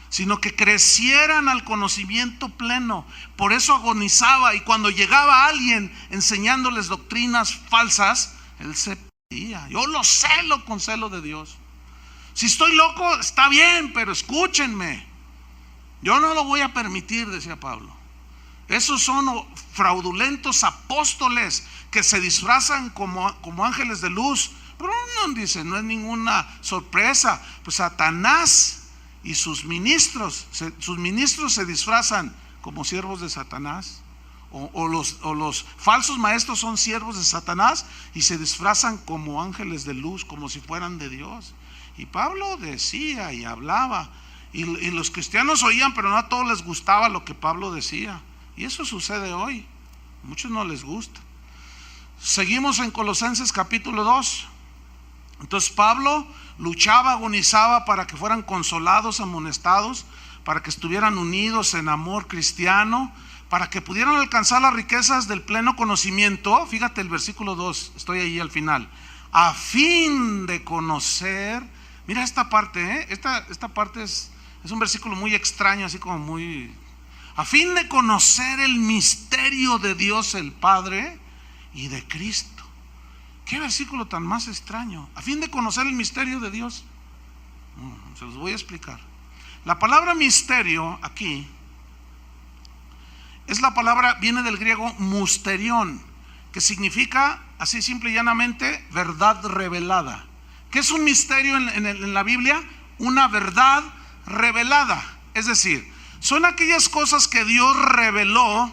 sino que crecieran al conocimiento pleno. Por eso agonizaba, y cuando llegaba alguien enseñándoles doctrinas falsas, él se pedía: yo lo celo con celo de Dios. Si estoy loco, está bien, pero escúchenme, yo no lo voy a permitir, decía Pablo. Esos son fraudulentos apóstoles que se disfrazan como ángeles de luz. Pero no, dice, no es ninguna sorpresa. Pues Satanás y sus ministros se disfrazan como siervos de Satanás. O los falsos maestros son siervos de Satanás y se disfrazan como ángeles de luz, como si fueran de Dios. Y Pablo decía y hablaba, y los cristianos oían, pero no a todos les gustaba lo que Pablo decía. Y eso sucede hoy, a muchos no les gusta. Seguimos en Colosenses capítulo 2. Entonces Pablo luchaba, agonizaba para que fueran consolados, amonestados, para que estuvieran unidos en amor cristiano, para que pudieran alcanzar las riquezas del pleno conocimiento. Fíjate el versículo 2, estoy ahí al final. A fin de conocer, mira esta parte, esta parte es un versículo muy extraño, así como muy... A fin de conocer el misterio de Dios el Padre y de Cristo. Qué versículo tan más extraño. A fin de conocer el misterio de Dios. Se los voy a explicar. La palabra misterio aquí es la palabra, viene del griego musterión, que significa, así simple y llanamente, verdad revelada. ¿Qué es un misterio en la Biblia? Una verdad revelada. Es decir, son aquellas cosas que Dios reveló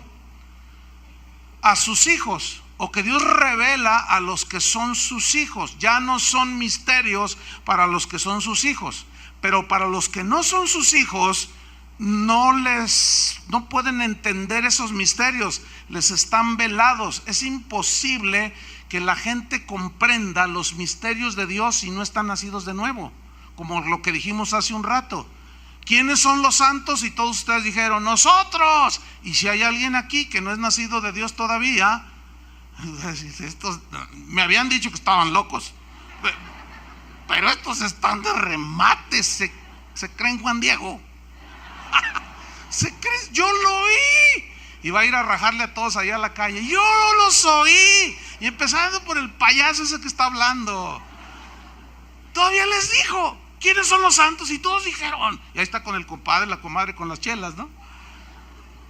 a sus hijos, o que Dios revela a los que son sus hijos. Ya no son misterios para los que son sus hijos, pero para los que no son sus hijos, no pueden entender esos misterios, les están velados. Es imposible que la gente comprenda los misterios de Dios si no están nacidos de nuevo, como lo que dijimos hace un rato. ¿Quiénes son los santos? Y todos ustedes dijeron: nosotros. Y si hay alguien aquí que no es nacido de Dios todavía, estos me habían dicho que estaban locos, pero estos están de remate, se creen Juan Diego. Yo lo oí. Y va a ir a rajarle a todos allá a la calle. Yo los oí. Y empezando por el payaso ese que está hablando, todavía les dijo: ¿quiénes son los santos? Y todos dijeron. Y ahí está con el compadre, la comadre con las chelas, ¿no?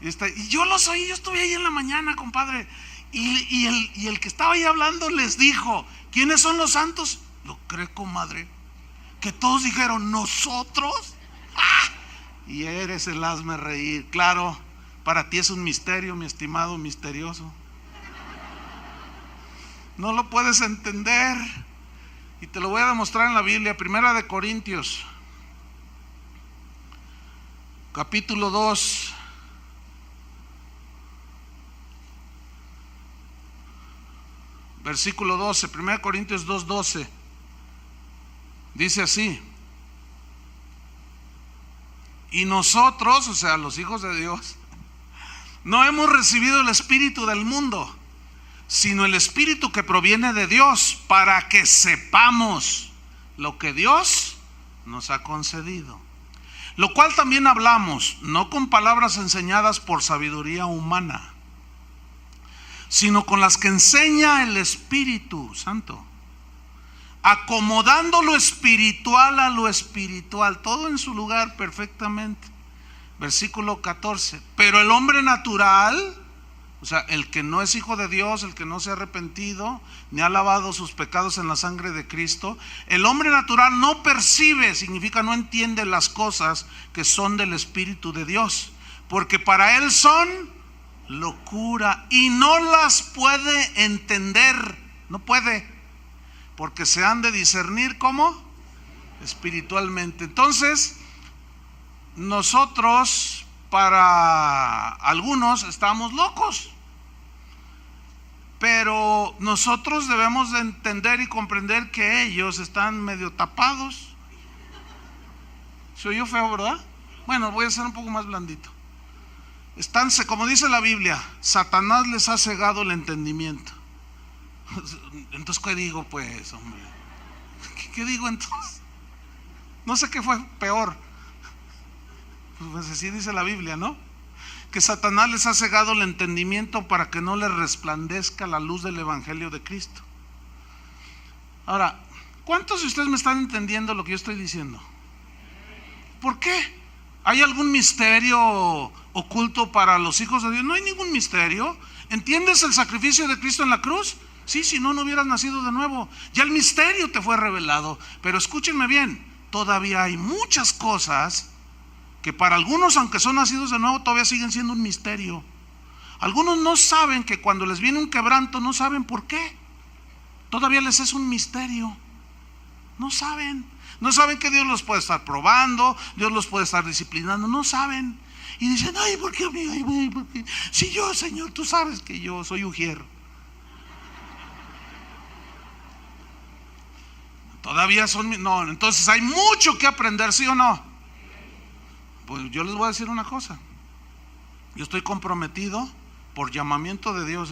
Y yo los oí, yo estuve ahí en la mañana, compadre. Y el que estaba ahí hablando les dijo: ¿quiénes son los santos? Lo cree, comadre, que todos dijeron: ¿nosotros? ¡Ah! Y eres el hazme reír. Claro, para ti es un misterio, mi estimado misterioso. No lo puedes entender. Y te lo voy a demostrar en la Biblia. Primera de Corintios, capítulo 2. Versículo 12, 1 Corintios 2:12. Dice así: y nosotros, o sea, los hijos de Dios, no hemos recibido el espíritu del mundo, sino el espíritu que proviene de Dios, para que sepamos lo que Dios nos ha concedido. Lo cual también hablamos, no con palabras enseñadas por sabiduría humana, sino con las que enseña el Espíritu Santo, acomodando lo espiritual a lo espiritual, todo en su lugar perfectamente. Versículo 14. Pero el hombre natural, o sea, el que no es hijo de Dios, el que no se ha arrepentido ni ha lavado sus pecados en la sangre de Cristo, el hombre natural no percibe, significa no entiende las cosas que son del Espíritu de Dios, porque para él son locura y no las puede entender. No puede, porque se han de discernir como espiritualmente. Entonces, nosotros, para algunos, estamos locos, pero nosotros debemos de entender y comprender que ellos están medio tapados. ¿Se oyó feo, verdad? Bueno, voy a ser un poco más blandito. Están, como dice la Biblia, Satanás les ha cegado el entendimiento. Entonces, ¿qué digo pues, hombre? ¿Qué digo entonces? No sé qué fue peor. Pues así dice la Biblia, ¿no? Que Satanás les ha cegado el entendimiento para que no les resplandezca la luz del Evangelio de Cristo. Ahora, ¿cuántos de ustedes me están entendiendo lo que yo estoy diciendo? ¿Por qué? ¿Hay algún misterio oculto para los hijos de Dios? No hay ningún misterio. ¿Entiendes el sacrificio de Cristo en la cruz? Sí, si no, no hubieras nacido de nuevo. Ya el misterio te fue revelado. Pero escúchenme bien, todavía hay muchas cosas que para algunos, aunque son nacidos de nuevo, todavía siguen siendo un misterio. Algunos no saben que cuando les viene un quebranto, no saben por qué. Todavía les es un misterio. No saben. No saben que Dios los puede estar probando, Dios los puede estar disciplinando, no saben. Y dicen: ay, ¿por qué a mí? Ay, ¿por qué? Si yo, Señor, tú sabes que yo soy ujier. Todavía son, no, entonces hay mucho que aprender, ¿sí o no? Pues yo les voy a decir una cosa. Yo estoy comprometido por llamamiento de Dios,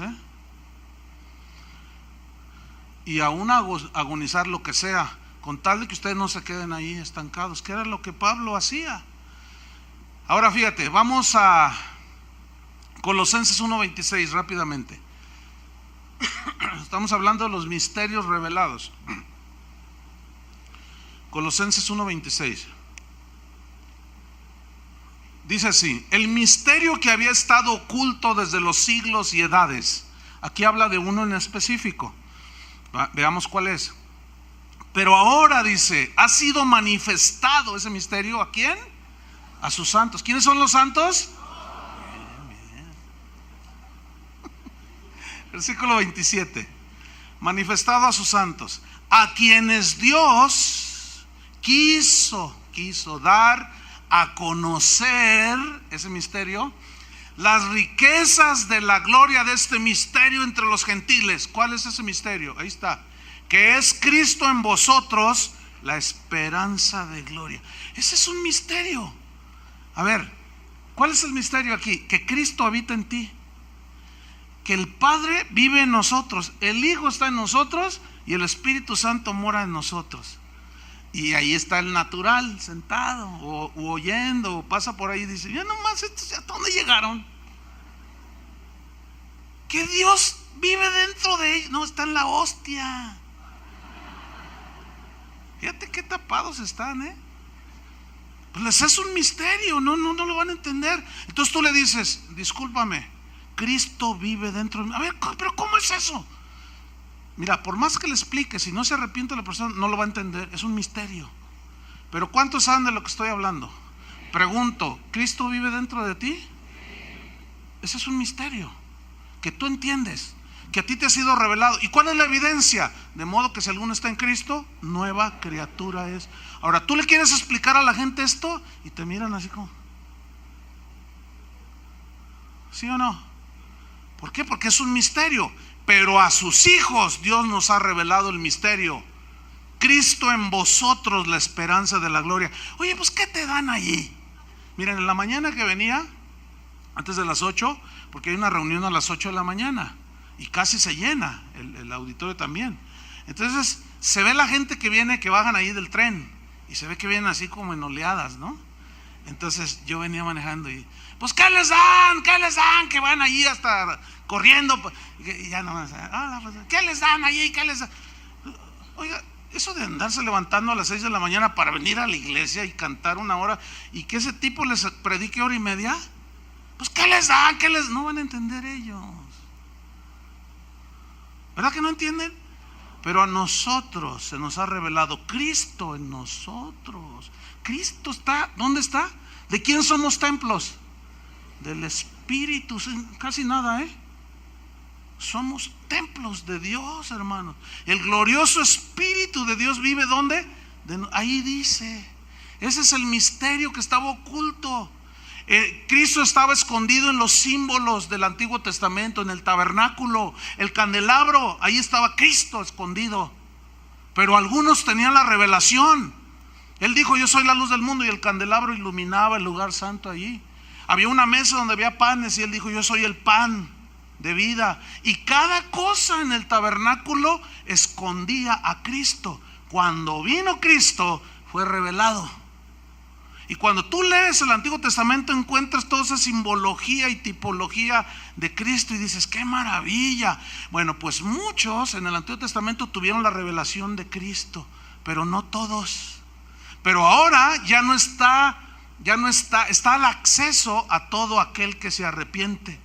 y aún agonizar lo que sea, con tal de que ustedes no se queden ahí estancados, que era lo que Pablo hacía. Ahora fíjate, vamos a Colosenses 1:26 rápidamente. Estamos hablando de los misterios revelados. Colosenses 1:26. Dice así: el misterio que había estado oculto desde los siglos y edades. Aquí habla de uno en específico. Veamos cuál es. Pero ahora, dice, ha sido manifestado ese misterio. ¿A quién? A sus santos. ¿Quiénes son los santos? Bien, bien. Versículo 27. Manifestado a sus santos, a quienes Dios quiso dar a conocer ese misterio, las riquezas de la gloria de este misterio entre los gentiles. ¿Cuál es ese misterio? Ahí está. Que es Cristo en vosotros, la esperanza de gloria. Ese es un misterio. A ver, ¿cuál es el misterio aquí? Que Cristo habita en ti, que el Padre vive en nosotros, el Hijo está en nosotros y el Espíritu Santo mora en nosotros. Y ahí está el natural sentado o oyendo, o pasa por ahí y dice: ya nomás estos, ¿a dónde llegaron? Que Dios vive dentro de ellos. No, está en la hostia. Fíjate qué tapados están, Pues les es un misterio, no lo van a entender. Entonces tú le dices: discúlpame, Cristo vive dentro de mí. A ver, pero ¿cómo es eso? Mira, por más que le explique, si no se arrepiente la persona, no lo va a entender. Es un misterio. Pero ¿cuántos saben de lo que estoy hablando? Pregunto, ¿Cristo vive dentro de ti? Ese es un misterio que tú entiendes, que a ti te ha sido revelado. ¿Y cuál es la evidencia? De modo que si alguno está en Cristo, nueva criatura es. Ahora, tú le quieres explicar a la gente esto y te miran así como, ¿sí o no? ¿Por qué? Porque es un misterio. Pero a sus hijos Dios nos ha revelado el misterio. Cristo en vosotros, la esperanza de la gloria. Oye, pues ¿qué te dan allí? Miren, en la mañana que venía, antes de las 8, porque hay una reunión a las 8 de la mañana y casi se llena el auditorio también. Entonces se ve la gente que viene, que bajan ahí del tren, y se ve que vienen así como en oleadas, ¿no? Entonces yo venía manejando y pues ¿qué les dan? ¿Qué les dan? Que van allí hasta corriendo y ya no, ¿qué les dan allí? ¿Qué les dan? Oiga, eso de andarse levantando a las 6 de la mañana para venir a la iglesia y cantar una hora y que ese tipo les predique hora y media, pues ¿qué les dan? ¿Qué les? No van a entender ellos. ¿Verdad que no entienden? Pero a nosotros se nos ha revelado Cristo en nosotros. Cristo está, ¿dónde está? ¿De quién somos templos? Del Espíritu, casi nada, Somos templos de Dios, hermanos. El glorioso Espíritu de Dios vive ¿dónde? Ahí dice. Ese es el misterio que estaba oculto. Cristo estaba escondido en los símbolos del Antiguo Testamento, en el tabernáculo, el candelabro, ahí estaba Cristo escondido. Pero algunos tenían la revelación. Él dijo, yo soy la luz del mundo, y el candelabro iluminaba el lugar santo allí. Había una mesa donde había panes y él dijo, yo soy el pan de vida. Y cada cosa en el tabernáculo escondía a Cristo. Cuando vino Cristo fue revelado. Y cuando tú lees el Antiguo Testamento encuentras toda esa simbología y tipología de Cristo y dices, ¡qué maravilla! Bueno, pues muchos en el Antiguo Testamento tuvieron la revelación de Cristo, pero no todos. Pero ahora está al acceso a todo aquel que se arrepiente.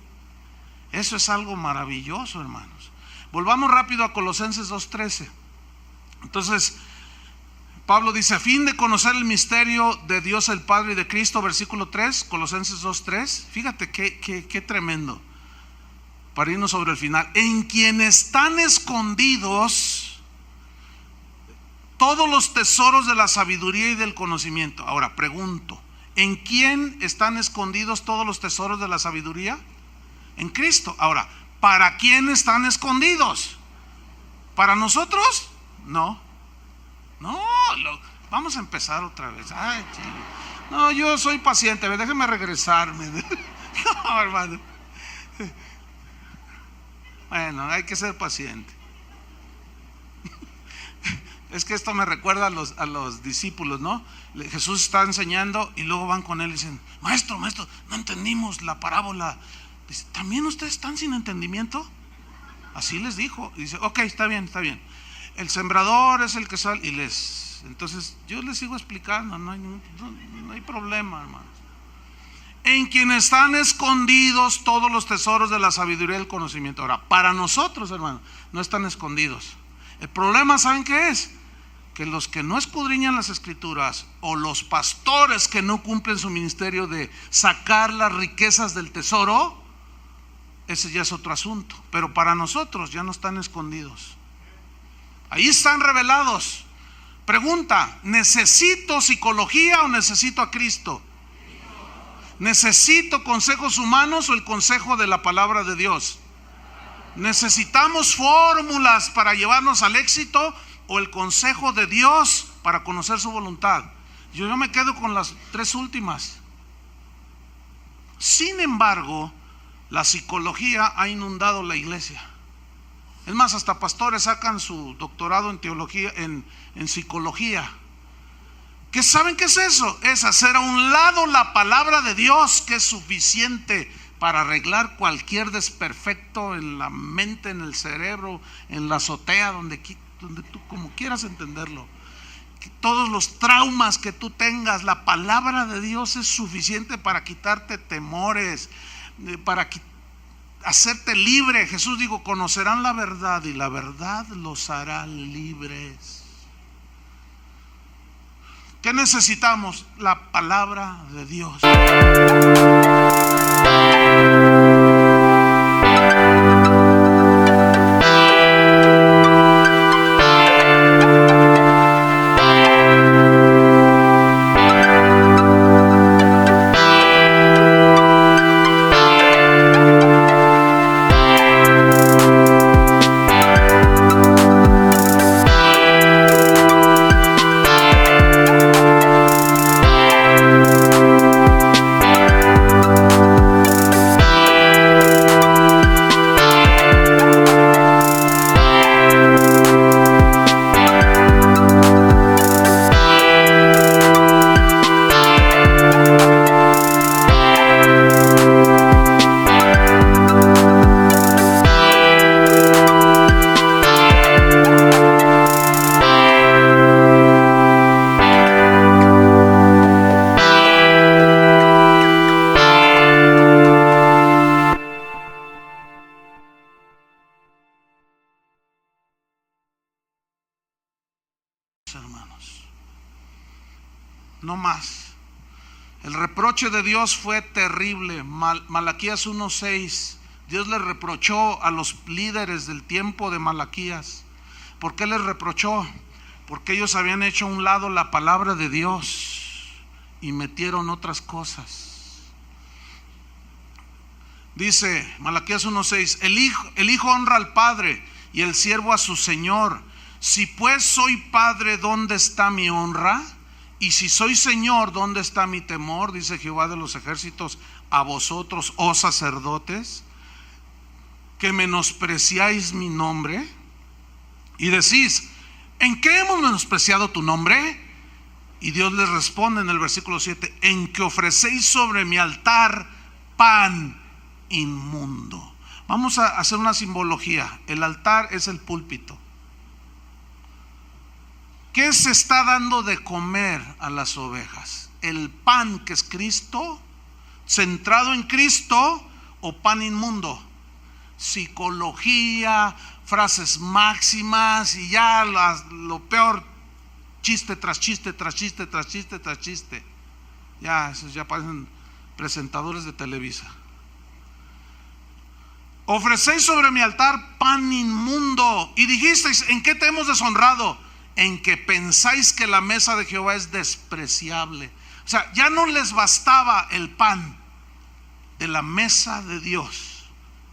Eso es algo maravilloso, hermanos. Volvamos rápido a Colosenses 2:13. Entonces Pablo dice, a fin de conocer el misterio de Dios el Padre y de Cristo, versículo 3, Colosenses 2:3. Fíjate qué tremendo, para irnos sobre el final. En quien están escondidos todos los tesoros de la sabiduría y del conocimiento. Ahora pregunto, ¿en quién están escondidos todos los tesoros de la sabiduría? En Cristo. Ahora, ¿para quién están escondidos? ¿Para nosotros? No, vamos a empezar otra vez. Ay, no, yo soy paciente, déjeme regresarme. No, hermano. Bueno, hay que ser paciente. Es que esto me recuerda a los discípulos, ¿no? Jesús está enseñando y luego van con él y dicen, maestro, no entendimos la parábola. Dice, ¿también ustedes están sin entendimiento? Así les dijo. Y dice, ok, está bien. El sembrador es el que sale y entonces yo les sigo explicando, no hay problema, hermanos. En quien están escondidos todos los tesoros de la sabiduría y del conocimiento. Ahora, para nosotros, hermanos, no están escondidos. El problema, ¿saben qué es? Que los que no escudriñan las escrituras, o los pastores que no cumplen su ministerio de sacar las riquezas del tesoro, ese ya es otro asunto. Pero para nosotros ya no están escondidos. Ahí están revelados. Pregunta, ¿necesito psicología o necesito a Cristo? ¿Necesito consejos humanos o el consejo de la palabra de Dios? ¿Necesitamos fórmulas para llevarnos al éxito o el consejo de Dios para conocer su voluntad? Yo me quedo con las tres últimas. Sin embargo, la psicología ha inundado la iglesia. Es más, hasta pastores sacan su doctorado en teología, en psicología. ¿Qué saben qué es eso? Es hacer a un lado la palabra de Dios, que es suficiente para arreglar cualquier desperfecto en la mente, en el cerebro, en la azotea, donde tú como quieras entenderlo. Todos los traumas que tú tengas, la palabra de Dios es suficiente para quitarte temores, hacerte libre. Jesús dijo: conocerán la verdad y la verdad los hará libres. ¿Qué necesitamos? La palabra de Dios. Hermanos, no más. El reproche de Dios fue terrible. Malaquías 1:6. Dios le reprochó a los líderes del tiempo de Malaquías. ¿Por qué les reprochó? Porque ellos habían hecho a un lado la palabra de Dios y metieron otras cosas. Dice Malaquías 1:6: el hijo honra al padre y el siervo a su señor. Si pues soy padre, ¿dónde está mi honra? Y si soy señor, ¿dónde está mi temor? Dice Jehová de los ejércitos a vosotros, oh sacerdotes, que menospreciáis mi nombre. Y decís: ¿en qué hemos menospreciado tu nombre? Y Dios les responde en el versículo 7: en que ofrecéis sobre mi altar pan inmundo. Vamos a hacer una simbología. El altar es el púlpito. ¿Qué se está dando de comer a las ovejas? ¿El pan que es Cristo, centrado en Cristo, o pan inmundo? Psicología, frases máximas y ya lo peor, chiste tras chiste, tras chiste, tras chiste, tras chiste. Ya, esos ya parecen presentadores de Televisa. Ofrecéis sobre mi altar pan inmundo. Y dijisteis: ¿en qué te hemos deshonrado? En que pensáis que la mesa de Jehová es despreciable. O sea, ya no les bastaba el pan de la mesa de Dios.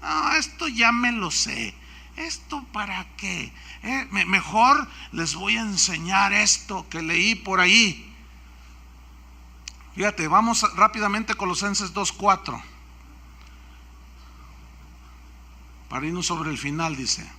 No, esto ya me lo sé. ¿Esto para qué? Mejor les voy a enseñar esto que leí por ahí. Fíjate, vamos rápidamente a Colosenses 2:4. Para irnos sobre el final, dice: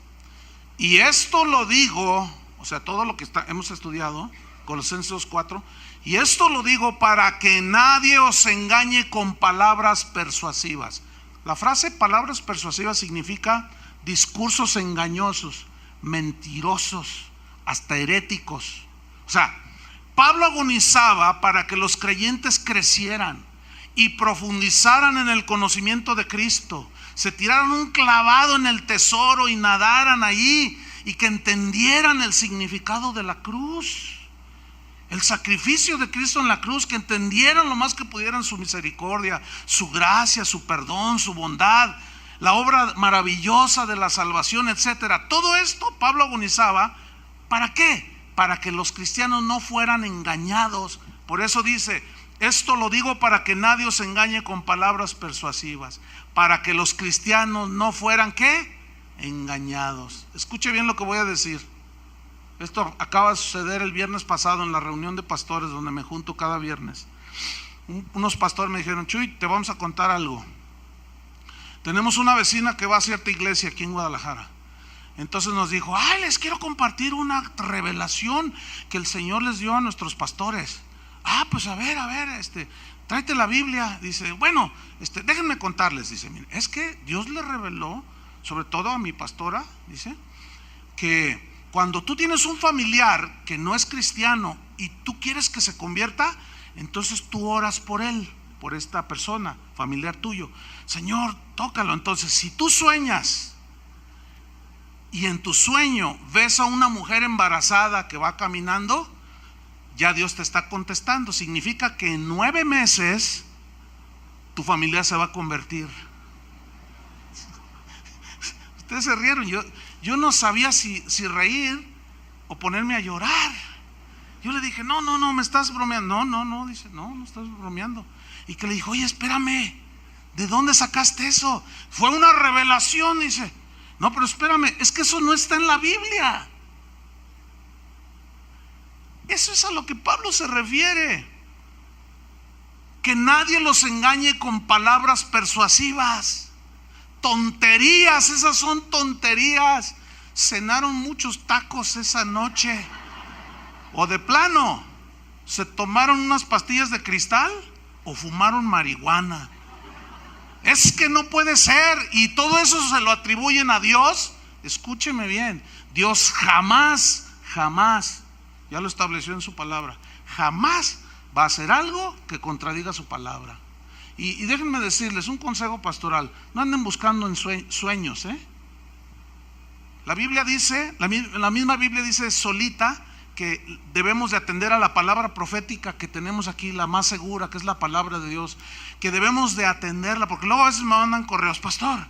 y esto lo digo, o sea, todo lo que hemos estudiado, Colosenses 2:4, y esto lo digo para que nadie os engañe con palabras persuasivas. La frase palabras persuasivas significa discursos engañosos, mentirosos, hasta heréticos. O sea, Pablo agonizaba para que los creyentes crecieran y profundizaran en el conocimiento de Cristo, se tiraran un clavado en el tesoro y nadaran ahí, y que entendieran el significado de la cruz, el sacrificio de Cristo en la cruz, que entendieran lo más que pudieran su misericordia, su gracia, su perdón, su bondad, la obra maravillosa de la salvación, etcétera. Todo esto Pablo agonizaba. ¿Para qué? Para que los cristianos no fueran engañados. Por eso dice: esto lo digo para que nadie os engañe con palabras persuasivas, para que los cristianos no fueran ¿qué? Engañados. Escuche bien lo que voy a decir. Esto acaba de suceder el viernes pasado en la reunión de pastores donde me junto cada viernes. Unos pastores me dijeron: Chuy, te vamos a contar algo. Tenemos una vecina que va a cierta iglesia aquí en Guadalajara. Entonces nos dijo: les quiero compartir una revelación que el Señor les dio a nuestros pastores. Pues a ver, tráete la Biblia. Dice: bueno, déjenme contarles. Dice: miren, es que Dios le reveló, sobre todo a mi pastora, dice, que cuando tú tienes un familiar que no es cristiano y tú quieres que se convierta, entonces tú oras por él. por esta persona, familiar tuyo. Señor, tócalo. Entonces, si tú sueñas y en tu sueño ves a una mujer embarazada que va caminando, ya Dios te está contestando. Significa que en 9 meses tu familia se va a convertir. Ustedes se rieron. Yo no sabía si reír o ponerme a llorar. Yo le dije, no, me estás bromeando. No, dice, no estás bromeando. Y que le dijo, oye, espérame, ¿de dónde sacaste eso? Fue una revelación, dice. No, pero espérame, es que eso no está en la Biblia. Eso es a lo que Pablo se refiere. Que nadie los engañe con palabras persuasivas. Tonterías, esas son tonterías. Cenaron muchos tacos esa noche. O de plano, se tomaron unas pastillas de cristal o fumaron marihuana. Es que no puede ser. Y todo eso se lo atribuyen a Dios. Escúcheme bien, Dios jamás, ya lo estableció en su palabra, jamás va a hacer algo que contradiga su palabra. Y déjenme decirles un consejo pastoral: no anden buscando en sueños. La Biblia dice, la misma Biblia dice solita, que debemos de atender a la palabra profética que tenemos aquí, la más segura, que es la palabra de Dios, que debemos de atenderla, porque luego a veces me mandan correos: pastor,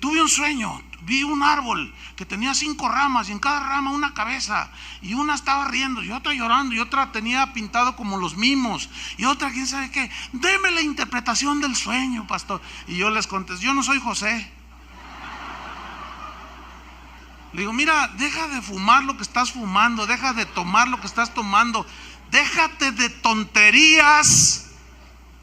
tuve un sueño, vi un árbol que tenía 5 ramas y en cada rama una cabeza, y una estaba riendo y otra llorando y otra tenía pintado como los mimos y otra quién sabe qué. Deme la interpretación del sueño, pastor. Y yo les contesté: yo no soy José. Le digo: mira, deja de fumar lo que estás fumando, deja de tomar lo que estás tomando, déjate de tonterías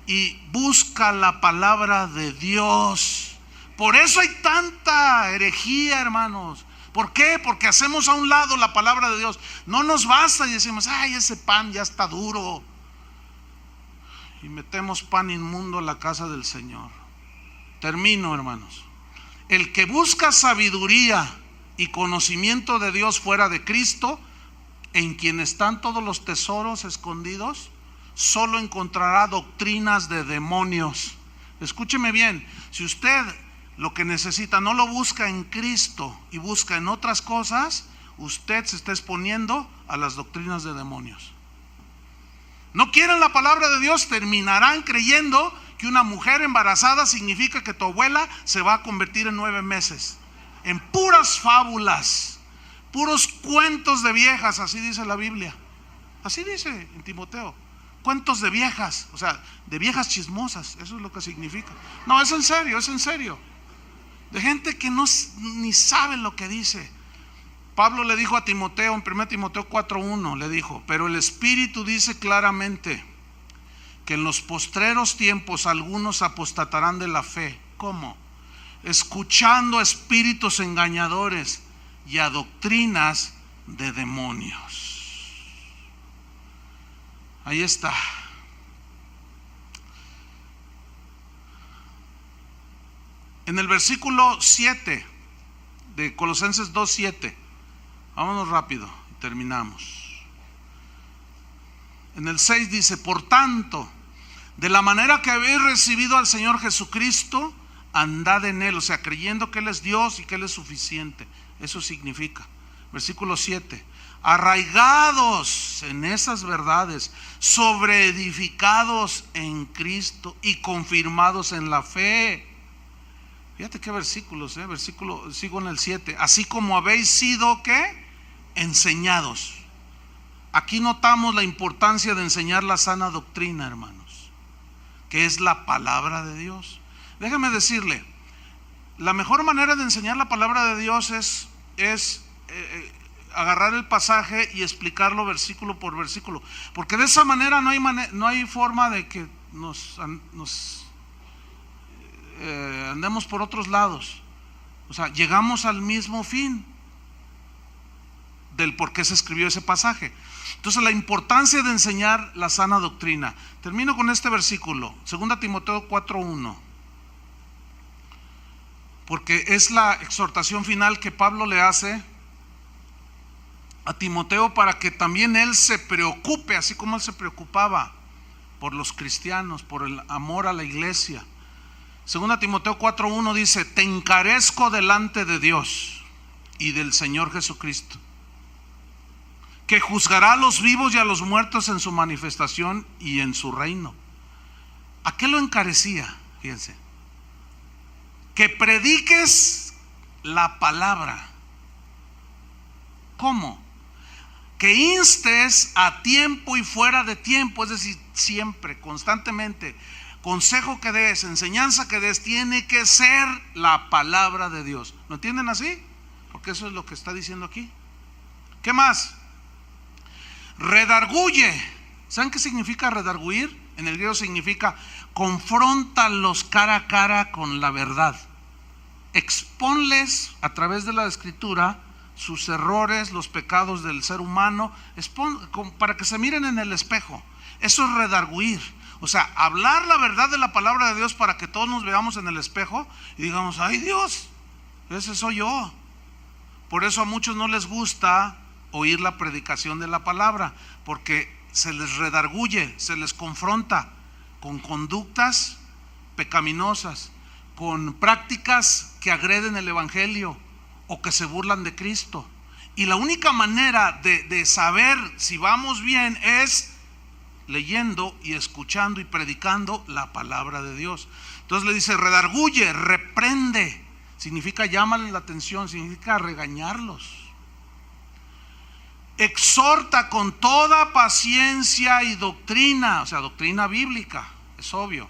y busca la palabra de Dios. Por eso hay tanta herejía, hermanos. ¿Por qué? Porque hacemos a un lado la palabra de Dios. No nos basta y decimos: ay, ese pan ya está duro, y metemos pan inmundo a la casa del Señor. Termino, hermanos. El que busca sabiduría y conocimiento de Dios fuera de Cristo, en quien están todos los tesoros escondidos, solo encontrará doctrinas de demonios. Escúcheme bien, si usted lo que necesita no lo busca en Cristo y busca en otras cosas, usted se está exponiendo a las doctrinas de demonios. No quieren la palabra de Dios, terminarán creyendo que una mujer embarazada significa que tu abuela se va a convertir en 9 meses. En puras fábulas, puros cuentos de viejas, así dice la Biblia. Así dice en Timoteo: cuentos de viejas, o sea, de viejas chismosas. Eso es lo que significa. No, es en serio, es en serio. De gente que ni sabe lo que dice. Pablo le dijo a Timoteo en 1 Timoteo 4:1, le dijo: pero el Espíritu dice claramente que en los postreros tiempos algunos apostatarán de la fe. ¿Cómo? Escuchando a espíritus engañadores y a doctrinas de demonios. Ahí está. En el versículo 7 de Colosenses 2:7, vámonos rápido y terminamos. En el 6 dice: por tanto, de la manera que habéis recibido al Señor Jesucristo, andad en Él, o sea, creyendo que Él es Dios y que Él es suficiente. Eso significa. Versículo 7: arraigados en esas verdades, sobreedificados en Cristo y confirmados en la fe. Fíjate qué versículos, sigo en el 7. Así como habéis sido, ¿qué? Enseñados. Aquí notamos la importancia de enseñar la sana doctrina, hermanos, que es la palabra de Dios. Déjame decirle, la mejor manera de enseñar la palabra de Dios es agarrar el pasaje y explicarlo versículo por versículo, porque de esa manera no hay forma de que nos andemos por otros lados. O sea, llegamos al mismo fin del por qué se escribió ese pasaje. Entonces, la importancia de enseñar la sana doctrina. Termino con este versículo, 2 Timoteo 4:1, porque es la exhortación final que Pablo le hace a Timoteo para que también él se preocupe, así como él se preocupaba por los cristianos, por el amor a la iglesia. 2 Timoteo 4:1 dice: te encarezco delante de Dios y del Señor Jesucristo, que juzgará a los vivos y a los muertos en su manifestación y en su reino. ¿A qué lo encarecía? Fíjense, que prediques la palabra. ¿Cómo? Que instes a tiempo y fuera de tiempo, es decir, siempre, constantemente. Consejo que des, enseñanza que des, tiene que ser la palabra de Dios. ¿Lo entienden así? Porque eso es lo que está diciendo aquí. ¿Qué más? Redarguye. ¿Saben qué significa redarguir? En el griego significa confróntalos cara a cara con la verdad. Exponles a través de la escritura sus errores, los pecados del ser humano, para que se miren en el espejo. Eso es redarguir. O sea, hablar la verdad de la palabra de Dios para que todos nos veamos en el espejo y digamos: ay Dios, ese soy yo. Por eso a muchos no les gusta oír la predicación de la palabra, porque se les redarguye, se les confronta con conductas pecaminosas, con prácticas que agreden el evangelio o que se burlan de Cristo. Y la única manera de saber si vamos bien es leyendo y escuchando y predicando la palabra de Dios. Entonces le dice: redarguye, reprende. Significa llámale la atención, significa regañarlos. Exhorta con toda paciencia y doctrina, o sea, doctrina bíblica, es obvio.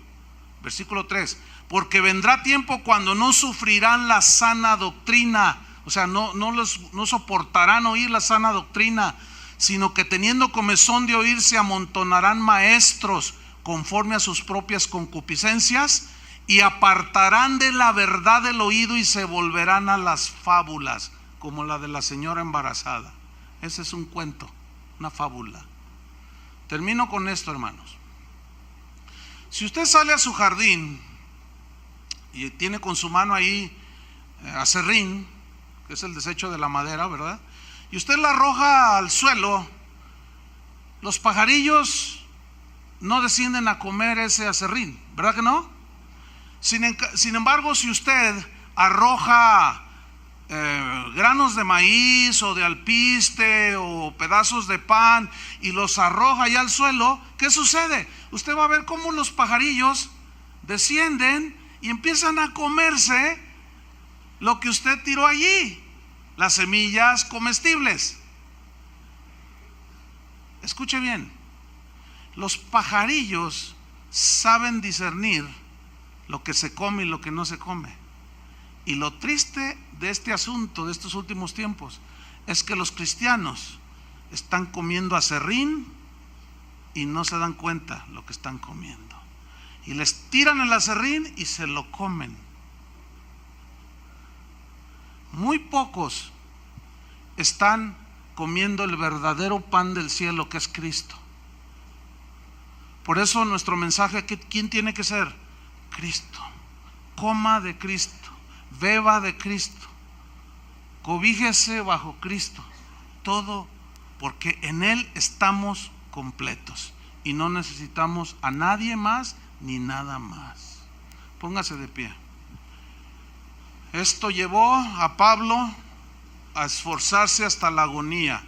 Versículo 3: porque vendrá tiempo cuando no sufrirán la sana doctrina, o sea, no soportarán oír la sana doctrina, sino que teniendo comezón de oír se amontonarán maestros conforme a sus propias concupiscencias, y apartarán de la verdad el oído y se volverán a las fábulas, como la de la señora embarazada. Ese es un cuento, una fábula. Termino con esto, hermanos. Si usted sale a su jardín y tiene con su mano ahí aserrín, que es el desecho de la madera, ¿verdad? Y usted la arroja al suelo, los pajarillos no descienden a comer ese aserrín, ¿verdad que no? Sin embargo, si usted arroja granos de maíz o de alpiste o pedazos de pan y los arroja allá al suelo, ¿qué sucede? Usted va a ver cómo los pajarillos descienden y empiezan a comerse lo que usted tiró allí, las semillas comestibles. Escuche bien, los pajarillos saben discernir lo que se come y lo que no se come. Y lo triste de este asunto, de estos últimos tiempos, es que los cristianos están comiendo aserrín y no se dan cuenta lo que están comiendo. Y les tiran el aserrín y se lo comen. Muy pocos están comiendo el verdadero pan del cielo, que es Cristo. Por eso nuestro mensaje, ¿quién tiene que ser? Cristo. Coma de Cristo, beba de Cristo, cobíjese bajo Cristo. Todo porque en Él estamos completos y no necesitamos a nadie más ni nada más. Póngase de pie. Esto llevó a Pablo a esforzarse hasta la agonía